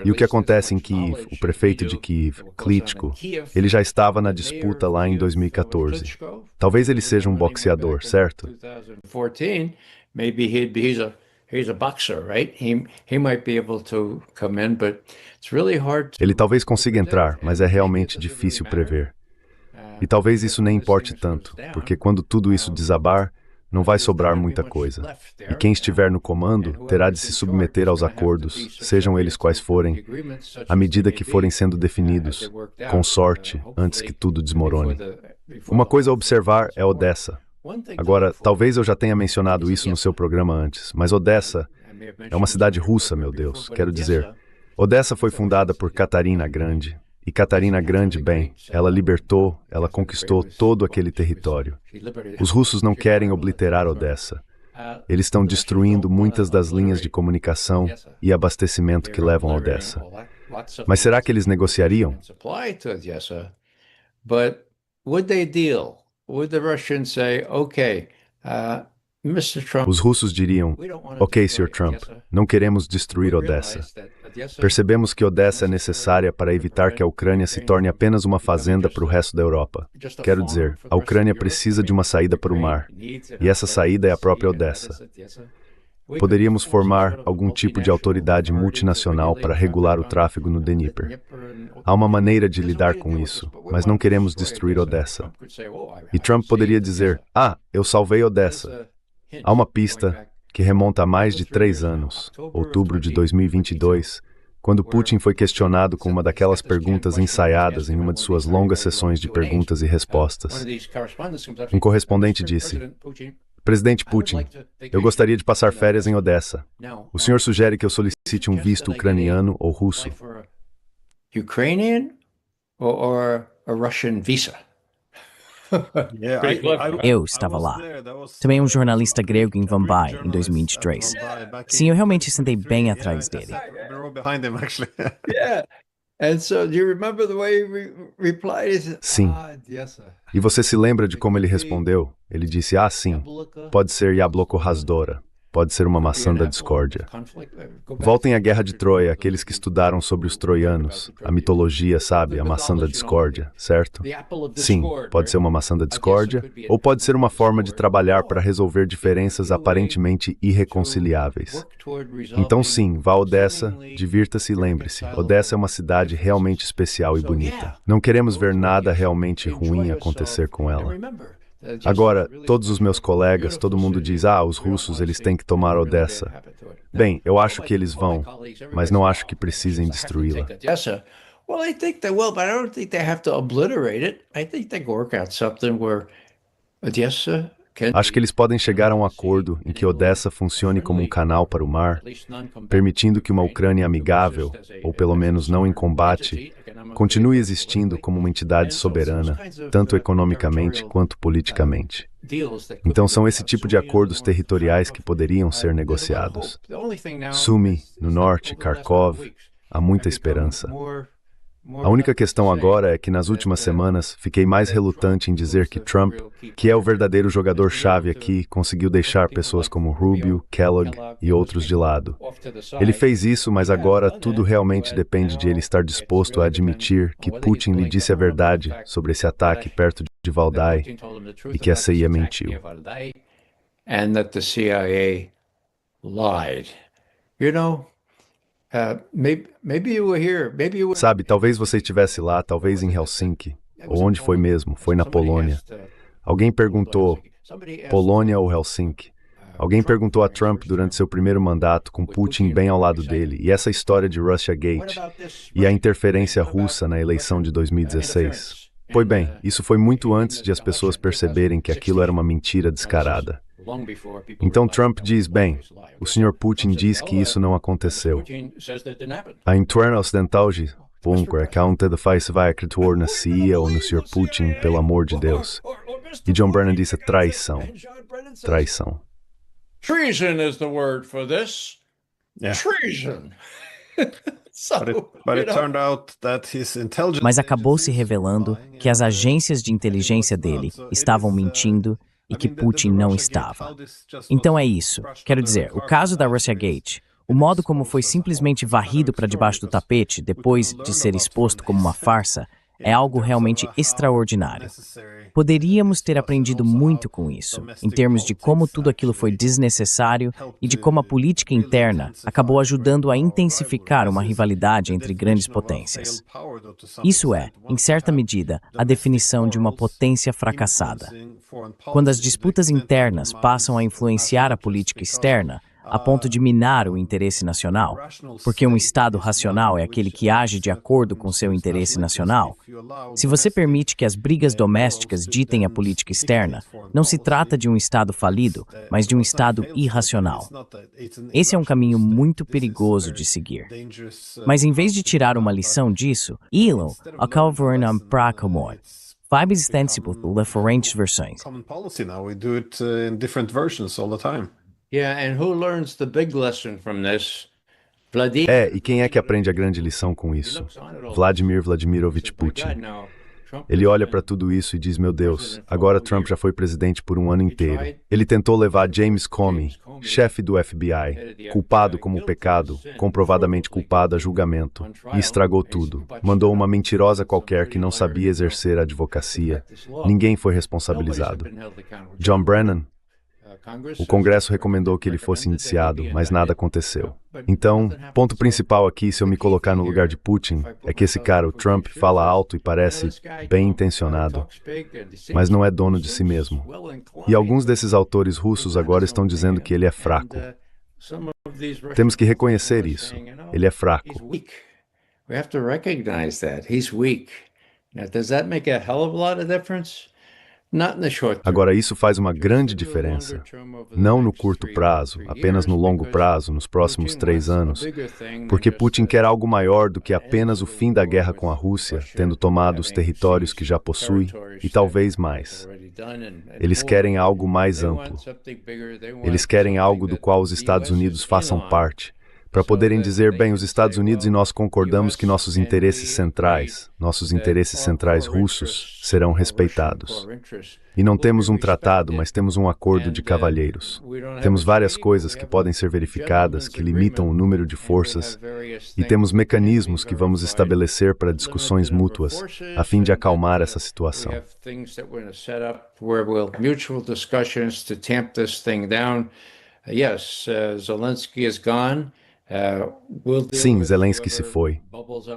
E o que acontece em Kiev, o prefeito de Kiev, Klitschko, ele já estava na disputa lá em 2014. Talvez ele seja um boxeador, certo? Ele talvez consiga entrar, mas é realmente difícil prever. E talvez isso nem importe tanto, porque quando tudo isso desabar, não vai sobrar muita coisa. E quem estiver no comando terá de se submeter aos acordos, sejam eles quais forem, à medida que forem sendo definidos, com sorte, antes que tudo desmorone. Uma coisa a observar é Odessa. Agora, talvez eu já tenha mencionado isso no seu programa antes, mas Odessa É uma cidade russa, meu Deus. Quero dizer, Odessa foi fundada por Catarina Grande. E Catarina Grande, bem, ela libertou, ela conquistou todo aquele território. Os russos não querem obliterar Odessa. Eles estão destruindo muitas das linhas de comunicação e abastecimento que levam a Odessa. Mas será que eles negociariam? But would they deal? Would the Russians say, okay, Mr. Trump, Os russos diriam, ok, Sr. Trump, não queremos destruir Odessa. Percebemos que Odessa é necessária para evitar que a Ucrânia se torne apenas uma fazenda para o resto da Europa. Quero dizer, a Ucrânia precisa de uma saída para o mar, e essa saída é a própria Odessa. Poderíamos formar algum tipo de autoridade multinacional para regular o tráfego no Dnieper. Há uma maneira de lidar com isso, mas não queremos destruir Odessa. E Trump poderia dizer, eu salvei Odessa. Há uma pista que remonta a mais de 3 anos, outubro de 2022, quando Putin foi questionado com uma daquelas perguntas ensaiadas em uma de suas longas sessões de perguntas e respostas. Um correspondente disse, Presidente Putin, eu gostaria de passar férias em Odessa. O senhor sugere que eu solicite um visto ucraniano ou russo? Ukrainian or a Russian visa? Eu estava lá. Também um jornalista grego em Vambai, em 2023. Sim, eu realmente sentei bem atrás dele. And so, do you remember the way he replied? Sim. E você se lembra de como ele respondeu? Ele disse, sim, pode ser Yabloko Razdora, pode ser uma maçã da discórdia. Voltem à Guerra de Troia, aqueles que estudaram sobre os troianos, a mitologia, sabe, a maçã da discórdia, certo? Sim, pode ser uma maçã da discórdia, ou pode ser uma forma de trabalhar para resolver diferenças aparentemente irreconciliáveis. Então sim, vá a Odessa, divirta-se e lembre-se, Odessa é uma cidade realmente especial e bonita. Não queremos ver nada realmente ruim acontecer com ela. Agora, todos os meus colegas, todo mundo diz, os russos, eles têm que tomar Odessa. Bem, eu acho que eles vão, mas não acho que precisem destruí-la. Well, I think they will, but I don't think they have to obliterate it. I think they can work out something where Odessa can... Acho que eles podem chegar a um acordo em que Odessa funcione como um canal para o mar, permitindo que uma Ucrânia amigável, ou pelo menos não em combate, continue existindo como uma entidade soberana, tanto economicamente quanto politicamente. Então são esse tipo de acordos territoriais que poderiam ser negociados. Sumy, no norte, Kharkov, há muita esperança. A única questão agora é que nas últimas semanas fiquei mais relutante em dizer que Trump, que é o verdadeiro jogador-chave aqui, conseguiu deixar pessoas como Rubio, Kellogg e outros de lado. Ele fez isso, mas agora tudo realmente depende de ele estar disposto a admitir que Putin lhe disse a verdade sobre esse ataque perto de Valdai e que a CIA mentiu. And that the CIA lied. You know, maybe you were here, maybe you were... Sabe, talvez você estivesse lá, talvez em Helsinki, ou onde foi mesmo, foi na Polônia. Alguém perguntou, Polônia ou Helsinki? Alguém perguntou a Trump durante seu primeiro mandato, com Putin bem ao lado dele, e essa história de Russiagate e a interferência russa na eleição de 2016. Pois bem, isso foi muito antes de as pessoas perceberem que aquilo era uma mentira descarada. Então Trump diz, bem, o Sr. Putin diz que isso não aconteceu. A interna ocidental de Bunker accounta da face vai acreditar na CIA ou no Sr. Putin, pelo amor de Deus. E John Brennan disse traição. Traição. Treason is the word for this. Treason. Mas acabou se revelando que as agências de inteligência dele estavam mentindo e que Putin não estava. Então é isso. Quero dizer, o caso da Russiagate, o modo como foi simplesmente varrido para debaixo do tapete depois de ser exposto como uma farsa, é algo realmente extraordinário. Poderíamos ter aprendido muito com isso, em termos de como tudo aquilo foi desnecessário e de como a política interna acabou ajudando a intensificar uma rivalidade entre grandes potências. Isso é, em certa medida, a definição de uma potência fracassada. Quando as disputas internas passam a influenciar a política externa, a ponto de minar o interesse nacional? Porque um Estado racional é aquele que age de acordo com seu interesse nacional. Se você permite que as brigas domésticas ditem a política externa, não se trata de um Estado falido, mas de um Estado irracional. Esse é um caminho muito perigoso de seguir. Mas em vez de tirar uma lição disso, Elon acaba nam prakamor. Five extensible diferentes versões. Common policy now. We do it in different versions all the time. Yeah, and who learns the big lesson from this? E quem é que aprende a grande lição com isso? Vladimir Vladimirovich Putin. Ele olha para tudo isso e diz, meu Deus, agora Trump já foi presidente por um ano inteiro. Ele tentou levar James Comey, chefe do FBI, culpado como pecado, comprovadamente culpado a julgamento, e estragou tudo. Mandou uma mentirosa qualquer que não sabia exercer a advocacia. Ninguém foi responsabilizado. John Brennan, o Congresso recomendou que ele fosse indiciado, mas nada aconteceu. Então, ponto principal aqui, se eu me colocar no lugar de Putin, é que esse cara, o Trump, fala alto e parece bem intencionado, mas não é dono de si mesmo. E alguns desses autores russos agora estão dizendo que ele é fraco. Temos que reconhecer isso. Ele é fraco. We have to recognize that. He's weak. Now, does that make a hell of a lot of difference? Agora, isso faz uma grande diferença. Não no curto prazo, apenas no longo prazo, nos próximos 3 anos, porque Putin quer algo maior do que apenas o fim da guerra com a Rússia, tendo tomado os territórios que já possui, e talvez mais. Eles querem algo mais amplo. Eles querem algo do qual os Estados Unidos façam parte, para poderem dizer, bem, os Estados Unidos e nós concordamos que nossos interesses centrais russos, serão respeitados. E não temos um tratado, mas temos um acordo de cavalheiros. Temos várias coisas que podem ser verificadas, que limitam o número de forças, e temos mecanismos que vamos estabelecer para discussões mútuas, a fim de acalmar essa situação. Zelensky is gone. Sim, Zelensky se foi.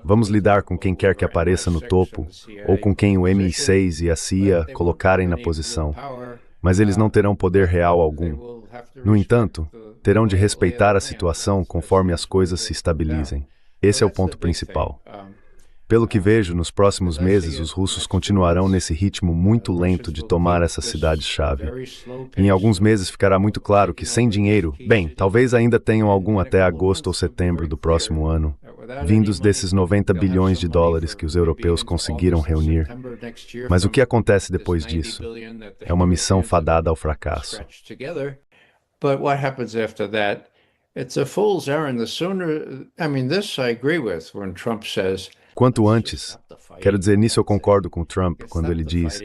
Vamos lidar com quem quer que apareça no topo, ou com quem o MI6 e a CIA colocarem na posição, mas eles não terão poder real algum. No entanto, terão de respeitar a situação conforme as coisas se estabilizem. Esse é o ponto principal. Pelo que vejo, nos próximos meses, os russos continuarão nesse ritmo muito lento de tomar essas cidades-chave. Em alguns meses ficará muito claro que sem dinheiro, bem, talvez ainda tenham algum até agosto ou setembro do próximo ano, vindos desses 90 bilhões de dólares que os europeus conseguiram reunir. Mas o que acontece depois disso? É uma missão fadada ao fracasso. But what happens after that? It's a fool's errand. The sooner, this I agree with when Trump says, quanto antes, quero dizer, nisso eu concordo com Trump quando ele diz,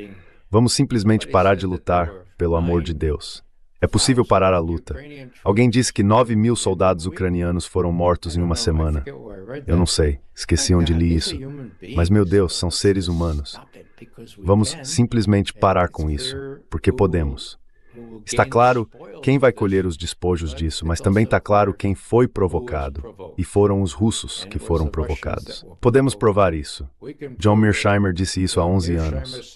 vamos simplesmente parar de lutar, pelo amor de Deus. É possível parar a luta. Alguém disse que 9.000 soldados ucranianos foram mortos em uma semana. Eu não sei, esqueci onde li isso. Mas, meu Deus, são seres humanos. Vamos simplesmente parar com isso, porque podemos. Está claro quem vai colher os despojos disso, mas também está claro quem foi provocado, e foram os russos que foram provocados. Podemos provar isso. John Mearsheimer disse isso há 11 anos.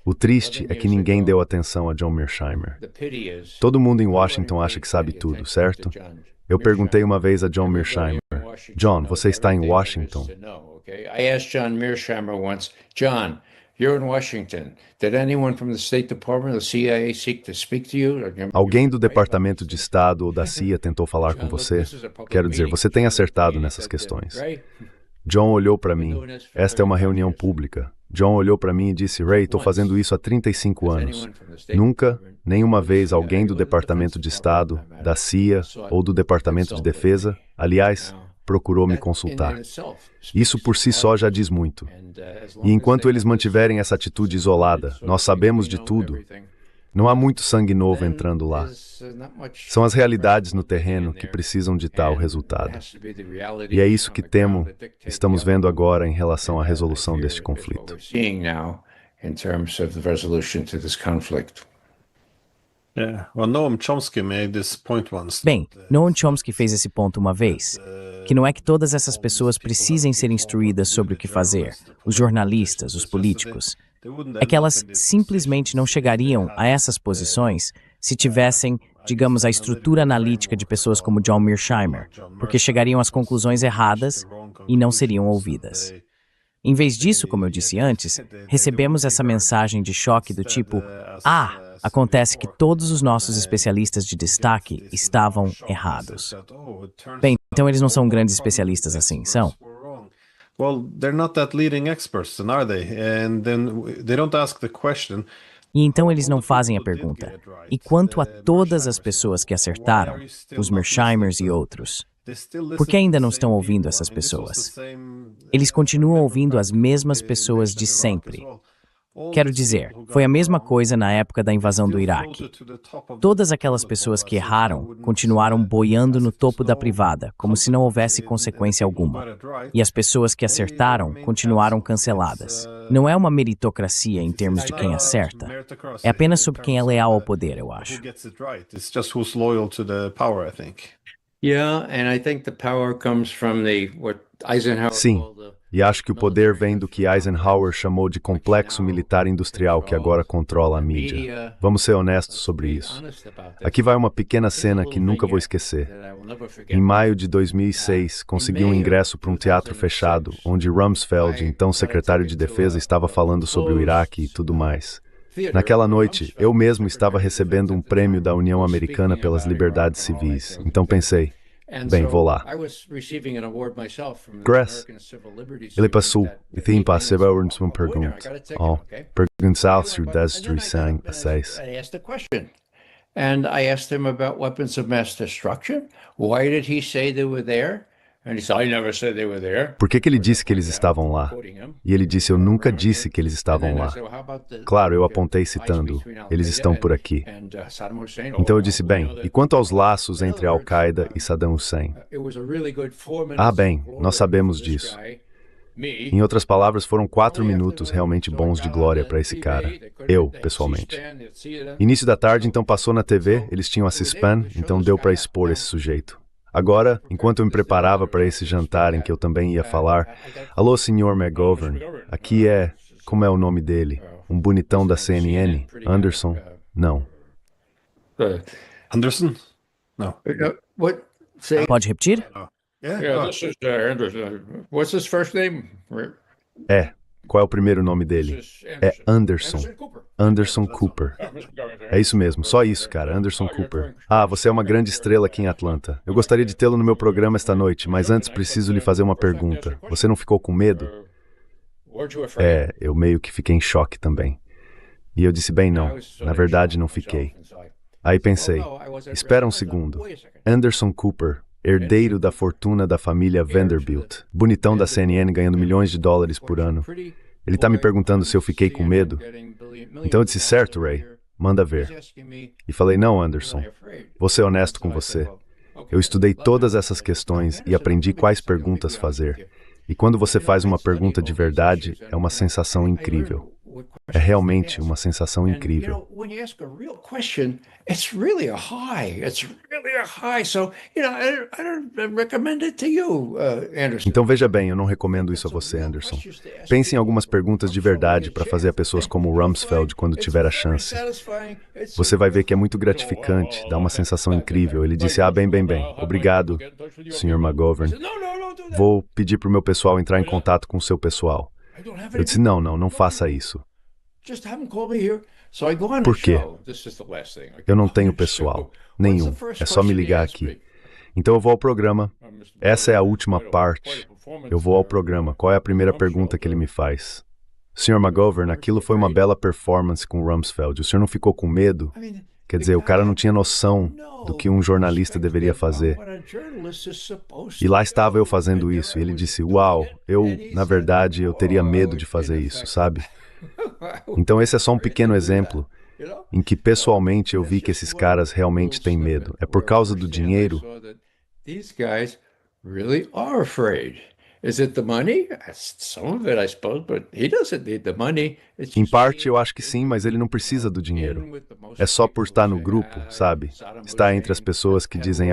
O triste é que ninguém deu atenção a John Mearsheimer. Todo mundo em Washington acha que sabe tudo, certo? Eu perguntei uma vez a John Mearsheimer, John, você está em Washington? I asked John Mearsheimer once, John, you're in Washington. Did anyone from the State Department or the CIA seek to speak to you? Alguém do Departamento de Estado ou da CIA tentou falar com você? Quero dizer, você tem acertado nessas questões. John olhou para mim. Esta é uma reunião pública. John olhou para mim e disse, Ray, estou fazendo isso há 35 anos. Nunca, nenhuma vez, alguém do Departamento de Estado, da CIA ou do Departamento de Defesa, aliás, procurou me consultar. Isso por si só já diz muito. E enquanto eles mantiverem essa atitude isolada, nós sabemos de tudo. Não há muito sangue novo entrando lá. São as realidades no terreno que precisam ditar o resultado. E é isso que estamos vendo agora em relação à resolução deste conflito. Bem, Noam Chomsky fez esse ponto uma vez, que não é que todas essas pessoas precisem ser instruídas sobre o que fazer, os jornalistas, os políticos. É que elas simplesmente não chegariam a essas posições se tivessem digamos, a estrutura analítica de pessoas como John Mearsheimer, porque chegariam às conclusões erradas e não seriam ouvidas. Em vez disso, como eu disse antes, recebemos essa mensagem de choque do tipo: acontece que todos os nossos especialistas de destaque estavam errados. Bem, então eles não são grandes especialistas assim, são? Well, they're not that leading experts, then are they? And then they don't ask the question. E então eles não fazem a pergunta: e quanto a todas as pessoas que acertaram, os Mearsheimers e outros? Por que ainda não estão ouvindo essas pessoas? Eles continuam ouvindo as mesmas pessoas de sempre. Quero dizer, foi a mesma coisa na época da invasão do Iraque. Todas aquelas pessoas que erraram continuaram boiando no topo da privada, como se não houvesse consequência alguma. E as pessoas que acertaram continuaram canceladas. Não é uma meritocracia em termos de quem acerta. É apenas sobre quem é leal ao poder, eu acho. Sim, e acho que o poder vem do que Eisenhower chamou de complexo militar industrial que agora controla a mídia. Vamos ser honestos sobre isso. Aqui vai uma pequena cena que nunca vou esquecer. Em maio de 2006, consegui um ingresso para um teatro fechado, onde Rumsfeld, então secretário de Defesa, estava falando sobre o Iraque e tudo mais. Naquela noite, eu mesmo estava recebendo um prêmio da União Americana pelas Liberdades Civis. Então pensei, bem, vou lá. Grace, ele passou e tem passado uma pergunta. Perguntar se o destruição a seis. And I asked him about weapons of mass destruction. Why did he say they were there? And he said, I never said they were there. Por que ele disse que eles estavam lá? E ele disse, eu nunca disse que eles estavam lá. Claro, eu apontei citando, eles estão por aqui. Então eu disse, bem, e quanto aos laços entre Al-Qaeda e Saddam Hussein? Bem, nós sabemos disso. Em outras palavras, foram 4 minutos realmente bons de glória para esse cara. Eu, pessoalmente. Início da tarde, então passou na TV, eles tinham a C-SPAN, então deu para expor esse sujeito. Agora, enquanto eu me preparava para esse jantar em que eu também ia falar, alô, Sr. McGovern, aqui é, como é o nome dele? Um bonitão da CNN? Anderson? Não. Anderson? Não. Pode repetir? This is Anderson. What's his first name? Qual é o primeiro nome dele? É Anderson. Anderson Cooper. É isso mesmo, só isso, cara, Anderson Cooper. Você é uma grande estrela aqui em Atlanta. Eu gostaria de tê-lo no meu programa esta noite, mas antes preciso lhe fazer uma pergunta. Você não ficou com medo? Eu meio que fiquei em choque também. E eu disse, bem, não, na verdade não fiquei. Aí pensei, espera um segundo. Anderson Cooper, herdeiro da fortuna da família Vanderbilt, bonitão da CNN ganhando milhões de dólares por ano. Ele está me perguntando se eu fiquei com medo. Então eu disse, certo, Ray, manda ver. E falei, não, Anderson, vou ser honesto com você. Eu estudei todas essas questões e aprendi quais perguntas fazer. E quando você faz uma pergunta de verdade, é uma sensação incrível. É realmente uma sensação incrível. Então veja bem, eu não recomendo isso a você, Anderson. Pense em algumas perguntas de verdade para fazer a pessoas como Rumsfeld quando tiver a chance. Você vai ver que é muito gratificante, dá uma sensação incrível. Ele disse, bem, obrigado, Sr. McGovern. Vou pedir para o meu pessoal entrar em contato com o seu pessoal. Eu disse, não faça isso. Por quê? Eu não tenho pessoal, nenhum, é só me ligar aqui. Então eu vou ao programa, essa é a última parte. Eu vou ao programa, qual é a primeira pergunta que ele me faz? Sr. McGovern, aquilo foi uma bela performance com Rumsfeld, o senhor não ficou com medo? Quer dizer, o cara não tinha noção do que um jornalista deveria fazer. E lá estava eu fazendo isso, e ele disse, uau, na verdade, eu teria medo de fazer isso, sabe? Então esse é só um pequeno exemplo em que pessoalmente eu vi que esses caras realmente têm medo. É por causa do dinheiro? Em parte eu acho que sim, mas ele não precisa do dinheiro. É só por estar no grupo, sabe? Está entre as pessoas que dizem,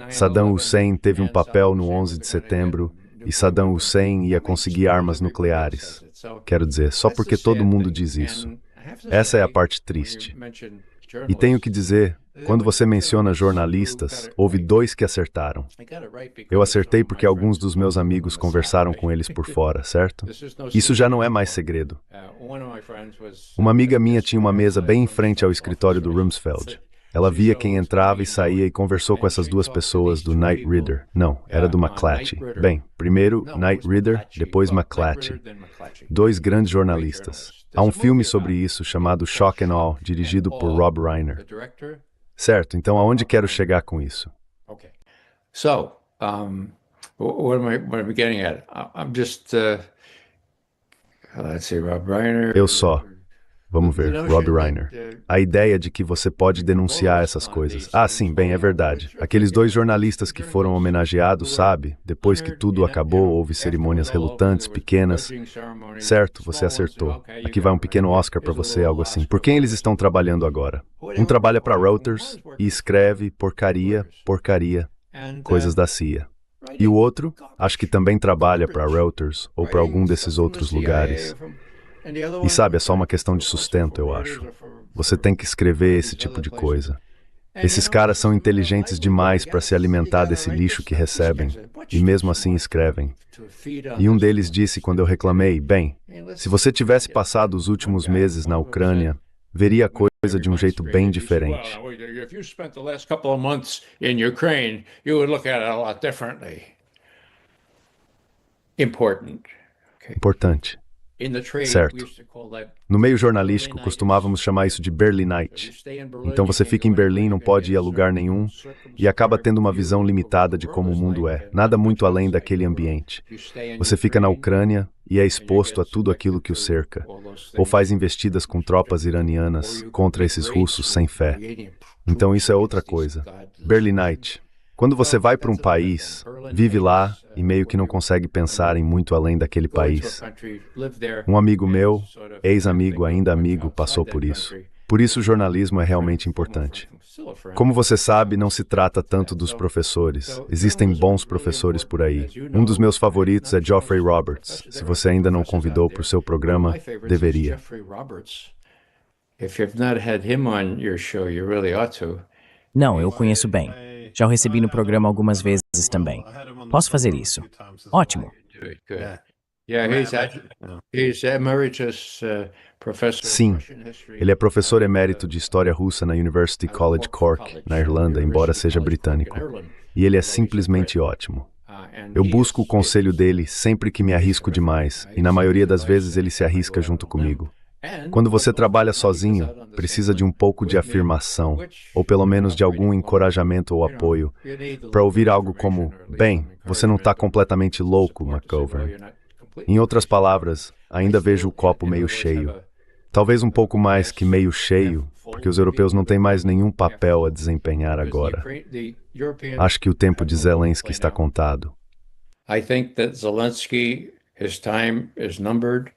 Saddam Hussein teve um papel no 11 de setembro e Saddam Hussein ia conseguir armas nucleares. Quero dizer, só porque todo mundo diz isso. Essa é a parte triste. E tenho que dizer, quando você menciona jornalistas, houve 2 que acertaram. Eu acertei porque alguns dos meus amigos conversaram com eles por fora, certo? Isso já não é mais segredo. Uma amiga minha tinha uma mesa bem em frente ao escritório do Rumsfeld. Ela via quem entrava e saía e conversou com essas 2 pessoas do Knight Ridder. Não, era do McClatchy. Bem, primeiro Knight Ridder, depois McClatchy. 2 grandes jornalistas. Há um filme sobre isso chamado Shock and Awe, dirigido por Rob Reiner. Certo, então aonde quero chegar com isso? So, what am I getting at? I'm just, let's see, Rob Reiner. Vamos ver, Rob Reiner. A ideia de que você pode denunciar essas coisas. Ah, sim, bem, é verdade. Aqueles 2 jornalistas que foram homenageados, sabe? Depois que tudo acabou, houve cerimônias relutantes, pequenas. Certo, você acertou. Aqui vai um pequeno Oscar para você, algo assim. Por quem eles estão trabalhando agora? Um trabalha para Reuters e escreve porcaria, coisas da CIA. E o outro, acho que também trabalha para Reuters ou para algum desses outros lugares. E sabe, é só uma questão de sustento, eu acho. Você tem que escrever esse tipo de coisa. Esses caras são inteligentes demais para se alimentar desse lixo que recebem, e mesmo assim escrevem. E um deles disse quando eu reclamei, bem, se você tivesse passado os últimos meses na Ucrânia, veria a coisa de um jeito bem diferente. Importante. Certo. No meio jornalístico, costumávamos chamar isso de Berlinite. Então você fica em Berlim, não pode ir a lugar nenhum, e acaba tendo uma visão limitada de como o mundo é, nada muito além daquele ambiente. Você fica na Ucrânia e é exposto a tudo aquilo que o cerca, ou faz investidas com tropas iranianas contra esses russos sem fé. Então isso é outra coisa. Berlinite. Quando você vai para um país, vive lá e meio que não consegue pensar em muito além daquele país. Um amigo meu, ex-amigo, ainda amigo, passou por isso. Por isso o jornalismo é realmente importante. Como você sabe, não se trata tanto dos professores. Existem bons professores por aí. Um dos meus favoritos é Geoffrey Roberts. Se você ainda não o convidou para o seu programa, deveria. Não, eu o conheço bem. Já o recebi no programa algumas vezes também. Posso fazer isso? Ótimo. Sim, ele é professor emérito de História Russa na University College Cork, na Irlanda, embora seja britânico. E ele é simplesmente ótimo. Eu busco o conselho dele sempre que me arrisco demais, e na maioria das vezes ele se arrisca junto comigo. Quando você trabalha sozinho, precisa de um pouco de afirmação, ou pelo menos de algum encorajamento ou apoio, para ouvir algo como, bem, você não está completamente louco, McGovern. Em outras palavras, ainda vejo o copo meio cheio. Talvez um pouco mais que meio cheio, porque os europeus não têm mais nenhum papel a desempenhar agora. Acho que o tempo de Zelensky está contado. I think that Zelensky, his time is numbered.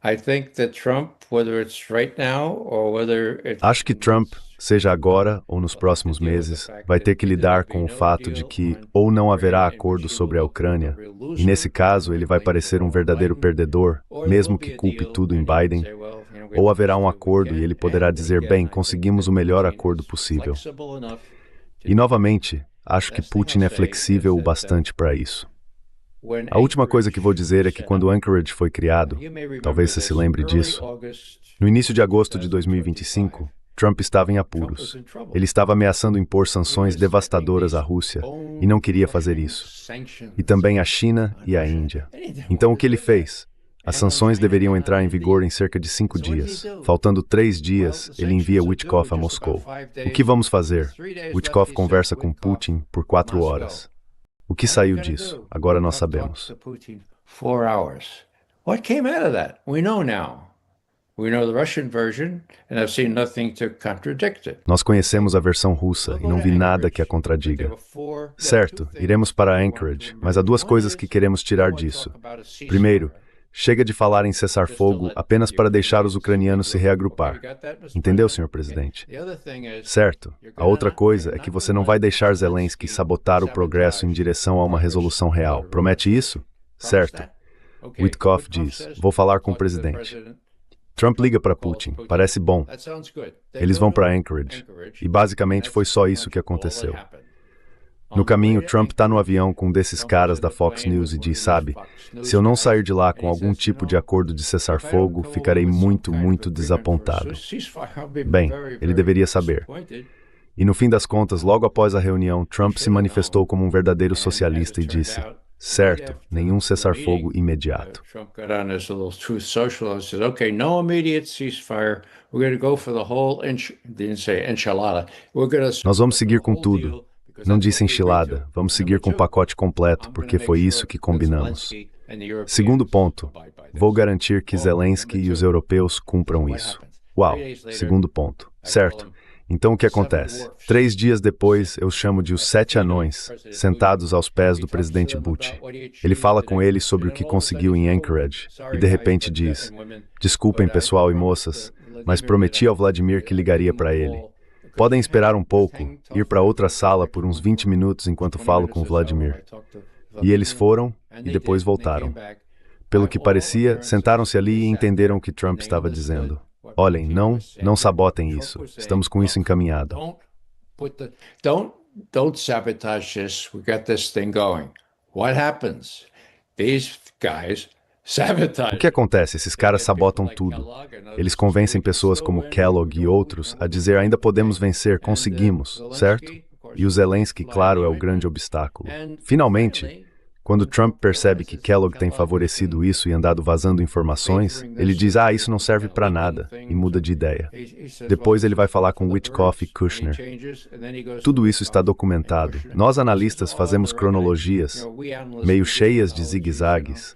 I think that Trump, whether it's right now or whether it's... Acho que Trump, seja agora ou nos próximos meses, vai ter que lidar com o fato de que ou não haverá acordo sobre a Ucrânia, e nesse caso ele vai parecer um verdadeiro perdedor, mesmo que culpe tudo em Biden, ou haverá um acordo e ele poderá dizer, bem, conseguimos o melhor acordo possível. E novamente, acho que Putin é flexível o bastante para isso. A última coisa que vou dizer é que quando Anchorage foi criado, talvez você se lembre disso, no início de agosto de 2025, Trump estava em apuros. Ele estava ameaçando impor sanções devastadoras à Rússia e não queria fazer isso. E também à China e à Índia. Então o que ele fez? As sanções deveriam entrar em vigor em cerca de 5 dias. Faltando 3 dias, ele envia Witkoff a Moscou. O que vamos fazer? Witkoff conversa com Putin por 4 horas. O que saiu disso? Agora nós sabemos. 4 hours. What came out of that? We know now. We know the Russian version, and I've seen nothing to contradict it. Nós conhecemos a versão russa e não vi nada que a contradiga. Certo, iremos para Anchorage, mas há 2 coisas que queremos tirar disso. Primeiro, chega de falar em cessar-fogo apenas para deixar os ucranianos se reagrupar. Entendeu, senhor presidente? Certo. A outra coisa é que você não vai deixar Zelensky sabotar o progresso em direção a uma resolução real. Promete isso? Certo. Witkoff diz, vou falar com o presidente. Trump liga para Putin, parece bom. Eles vão para Anchorage. E basicamente foi só isso que aconteceu. No caminho, Trump está no avião com um desses caras da Fox News e diz, sabe, se eu não sair de lá com algum tipo de acordo de cessar-fogo, ficarei muito, muito desapontado. Bem, ele deveria saber. E no fim das contas, logo após a reunião, Trump se manifestou como um verdadeiro socialista e disse, certo, nenhum cessar-fogo imediato. Trump got on his little truth social and said, okay, no immediate ceasefire. We're going to go for the whole didn't say enchilada. Nós vamos seguir com tudo. Não disse enchilada, vamos seguir com o pacote completo, porque foi isso que combinamos. Segundo ponto, vou garantir que Zelensky e os europeus cumpram isso. Uau, segundo ponto, certo. Então o que acontece? 3 dias depois, eu chamo de os 7 anões, sentados aos pés do presidente Bush. Ele fala com eles sobre o que conseguiu em Anchorage, e de repente diz, desculpem pessoal e moças, mas prometi ao Vladimir que ligaria para ele. Podem esperar um pouco, ir para outra sala por uns 20 minutos enquanto falo com o Vladimir. E eles foram, e depois voltaram. Pelo que parecia, sentaram-se ali e entenderam o que Trump estava dizendo. Olhem, não sabotem isso. Estamos com isso encaminhado. Don't sabotage this. We got this thing going. What happens? These guys sabotage. O que acontece? Esses caras sabotam tudo. Eles convencem pessoas como Kellogg e outros a dizer ainda podemos vencer, conseguimos, certo? E o Zelensky, claro, é o grande obstáculo. Finalmente, quando Trump percebe que Kellogg tem favorecido isso e andado vazando informações, ele diz, isso não serve para nada, e muda de ideia. Depois ele vai falar com Witkoff e Kushner. Tudo isso está documentado. Nós analistas fazemos cronologias, meio cheias de zigue-zagues,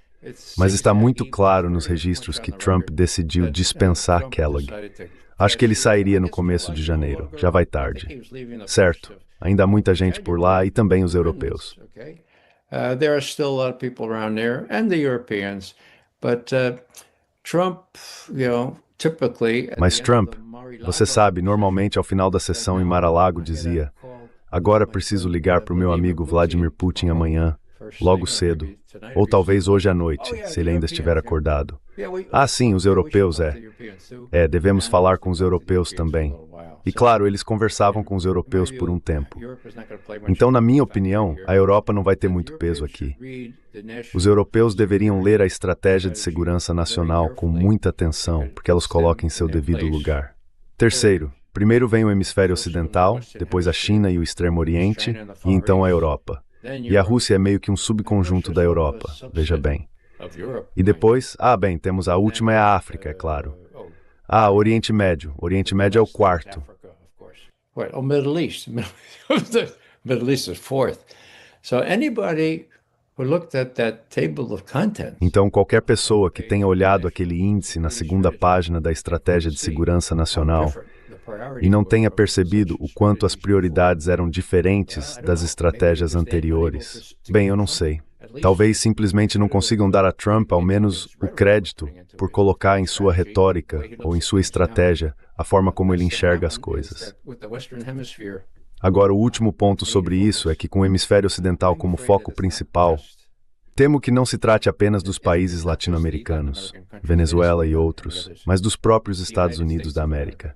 mas está muito claro nos registros que Trump decidiu dispensar Kellogg. Acho que ele sairia no começo de janeiro, já vai tarde. Certo, ainda há muita gente por lá e também os europeus. There are still a lot of people around there, and the Europeans, but Trump, typically... Mas Trump, você sabe, normalmente ao final da sessão em Mar-a-Lago dizia, agora preciso ligar para o meu amigo Vladimir Putin amanhã, logo cedo, ou talvez hoje à noite, se ele ainda estiver acordado. Sim, os europeus, devemos falar com os europeus também. E claro, eles conversavam com os europeus por um tempo. Então, na minha opinião, a Europa não vai ter muito peso aqui. Os europeus deveriam ler a estratégia de segurança nacional com muita atenção, porque ela os coloca em seu devido lugar. Terceiro, primeiro vem o hemisfério ocidental, depois a China e o Extremo Oriente, e então a Europa. E a Rússia é meio que um subconjunto da Europa, veja bem. E depois, temos a última, é a África, é claro. Oriente Médio. Oriente Médio é o quarto. Middle East. Middle East is fourth. So anybody who looked at that table of contents. Então, qualquer pessoa que tenha olhado aquele índice na segunda página da Estratégia de Segurança Nacional e não tenha percebido o quanto as prioridades eram diferentes das estratégias anteriores, eu não sei. Talvez simplesmente não consigam dar a Trump ao menos o crédito por colocar em sua retórica ou em sua estratégia a forma como ele enxerga as coisas. Agora, o último ponto sobre isso é que com o hemisfério ocidental como foco principal, temo que não se trate apenas dos países latino-americanos, Venezuela e outros, mas dos próprios Estados Unidos da América.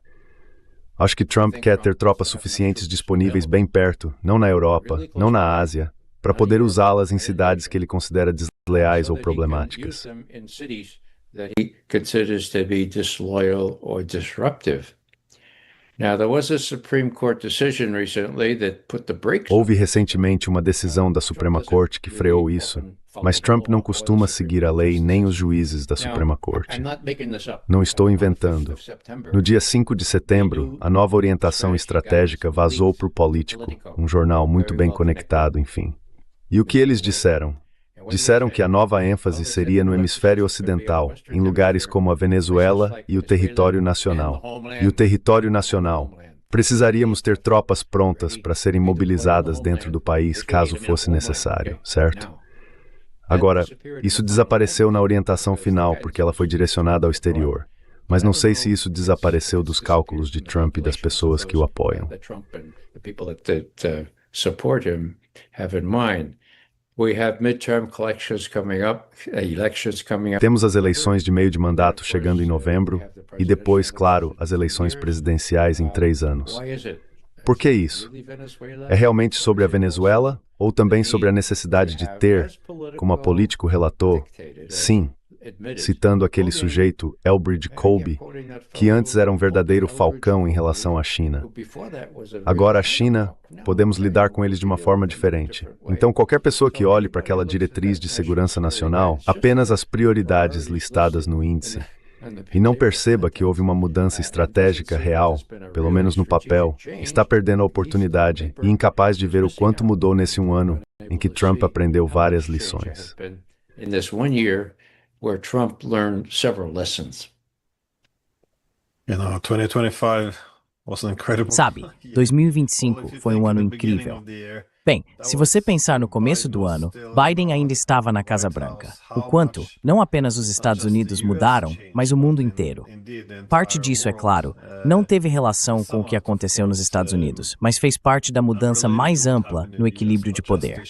Acho que Trump quer ter tropas suficientes disponíveis bem perto, não na Europa, não na Ásia, para poder usá-las em cidades que ele considera desleais ou problemáticas. Houve recentemente uma decisão da Suprema Corte que freou isso, mas Trump não costuma seguir a lei nem os juízes da Suprema Corte. Não estou inventando. No dia 5 de setembro, a nova orientação estratégica vazou para o Político, um jornal muito bem conectado, enfim. E o que eles disseram? Disseram que a nova ênfase seria no hemisfério ocidental, em lugares como a Venezuela e o território nacional. E o território nacional. Precisaríamos ter tropas prontas para serem mobilizadas dentro do país caso fosse necessário, certo? Agora, isso desapareceu na orientação final porque ela foi direcionada ao exterior. Mas não sei se isso desapareceu dos cálculos de Trump e das pessoas que o apoiam. We have midterm elections coming up. Temos as eleições de meio de mandato chegando em novembro e depois, claro, as eleições presidenciais em 3 anos. Why is it? Por que isso? É realmente sobre a Venezuela ou também sobre a necessidade de ter, como a político relatou, sim, citando aquele sujeito, Elbridge Colby, que antes era um verdadeiro falcão em relação à China. Agora a China, podemos lidar com eles de uma forma diferente. Então qualquer pessoa que olhe para aquela diretriz de segurança nacional, apenas as prioridades listadas no índice, e não perceba que houve uma mudança estratégica real, pelo menos no papel, está perdendo a oportunidade e incapaz de ver o quanto mudou nesse um ano em que Trump aprendeu várias lições. In this 1 year where Trump learned several lessons. 2025 was an incredible. Sabe, 2025 foi um ano incrível. Bem, se você pensar no começo do ano, Biden ainda estava na Casa Branca. O quanto, não apenas os Estados Unidos mudaram, mas o mundo inteiro. Parte disso, é claro, não teve relação com o que aconteceu nos Estados Unidos, mas fez parte da mudança mais ampla no equilíbrio de poder.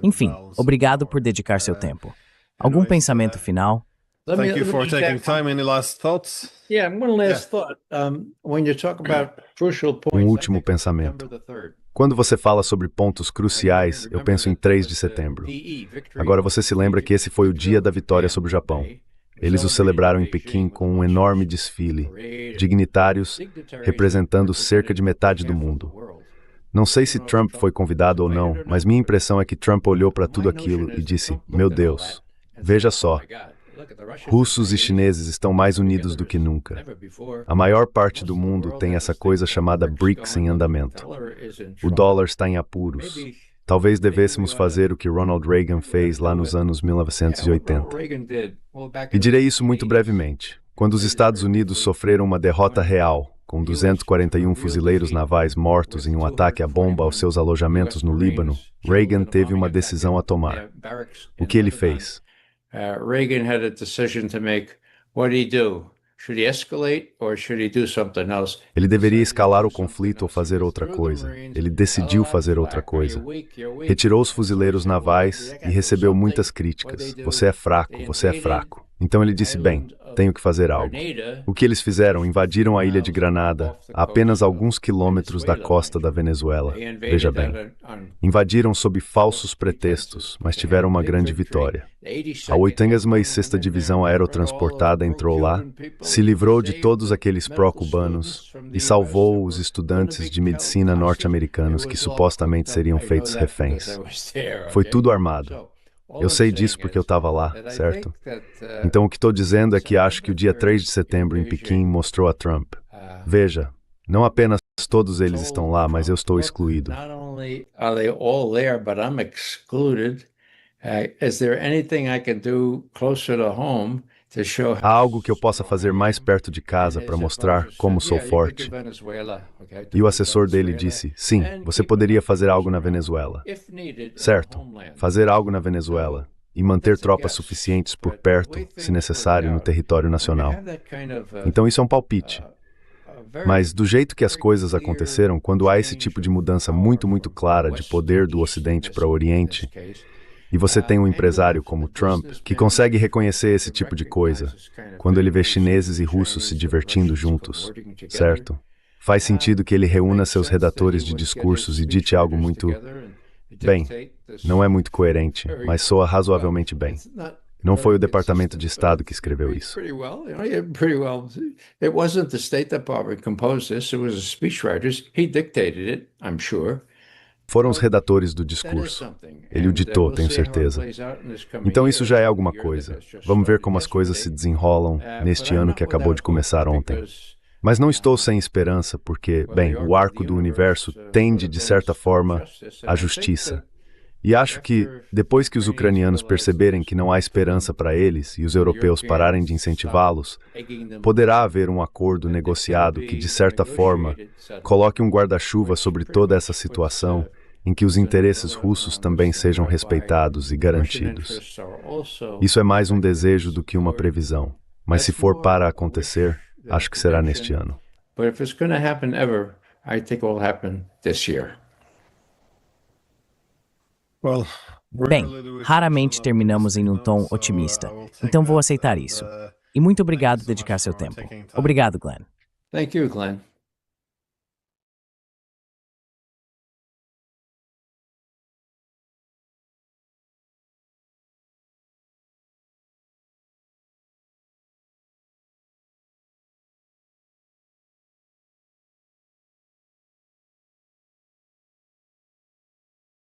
Enfim, obrigado por dedicar seu tempo. Algum pensamento final? Thank you for taking time. Any last thoughts? Yeah, one last thought. When you talk about crucial points, Um último pensamento. Quando você fala sobre pontos cruciais, eu penso em 3 de setembro. Agora você se lembra que esse foi o dia da vitória sobre o Japão. Eles o celebraram em Pequim com um enorme desfile, dignitários representando cerca de metade do mundo. Não sei se Trump foi convidado ou não, mas minha impressão é que Trump olhou para tudo aquilo e disse: "Meu Deus, veja só, russos e chineses estão mais unidos do que nunca. A maior parte do mundo tem essa coisa chamada BRICS em andamento. O dólar está em apuros. Talvez devêssemos fazer o que Ronald Reagan fez lá nos anos 1980. E direi isso muito brevemente. Quando os Estados Unidos sofreram uma derrota real, com 241 fuzileiros navais mortos em um ataque à bomba aos seus alojamentos no Líbano, Reagan teve uma decisão a tomar. O que ele fez? Reagan had a decision to make. What did he do? Should he escalate or should he do something else? Ele deveria escalar o conflito ou fazer outra coisa. Ele decidiu fazer outra coisa. Retirou os fuzileiros navais e recebeu muitas críticas. Você é fraco, você é fraco. Então ele disse, bem, tenho que fazer algo. O que eles fizeram? Invadiram a ilha de Granada, a apenas alguns quilômetros da costa da Venezuela. Veja bem, invadiram sob falsos pretextos, mas tiveram uma grande vitória. A 86ª Divisão Aerotransportada entrou lá, se livrou de todos aqueles pró-cubanos e salvou os estudantes de medicina norte-americanos que supostamente seriam feitos reféns. Foi tudo armado. Eu sei disso porque eu estava lá, certo? Então o que estou dizendo é que acho que o dia 3 de setembro em Pequim mostrou a Trump. Veja, não apenas todos eles estão lá, mas eu estou excluído. Not only are they all there, but I'm excluded. Is there anything I can do closer to home to show? Há algo que eu possa fazer mais perto de casa para mostrar como sou forte. E o assessor dele disse, sim, você poderia fazer algo na Venezuela. Certo, fazer algo na Venezuela e manter tropas suficientes por perto, se necessário, no território nacional. Então isso é um palpite. Mas do jeito que as coisas aconteceram, quando há esse tipo de mudança muito, muito clara de poder do Ocidente para o Oriente, e você tem um empresário como Trump, que consegue reconhecer esse tipo de coisa, quando ele vê chineses e russos se divertindo juntos, certo? Faz sentido que ele reúna seus redatores de discursos e dite algo muito... Bem, não é muito coerente, mas soa razoavelmente bem. Não foi o Departamento de Estado que escreveu isso. Pretty well. It wasn't the State Department composed this. It was the speechwriters. He dictated it, I'm sure. Foram os redatores do discurso. Ele o ditou, tenho certeza. Então isso já é alguma coisa. Vamos ver como as coisas se desenrolam neste ano que acabou de começar ontem. Mas não estou sem esperança porque, bem, o arco do universo tende, de certa forma, à justiça. E acho que, depois que os ucranianos perceberem que não há esperança para eles e os europeus pararem de incentivá-los, poderá haver um acordo negociado que, de certa forma, coloque um guarda-chuva sobre toda essa situação em que os interesses russos também sejam respeitados e garantidos. Isso é mais um desejo do que uma previsão, mas se for para acontecer, acho que será neste ano. But if it's going to happen ever, I think it will happen this year. Well, Bem, raramente terminamos em um tom otimista, então vou aceitar isso. E muito obrigado por dedicar seu tempo. Obrigado, Glenn. Thank you, Glenn.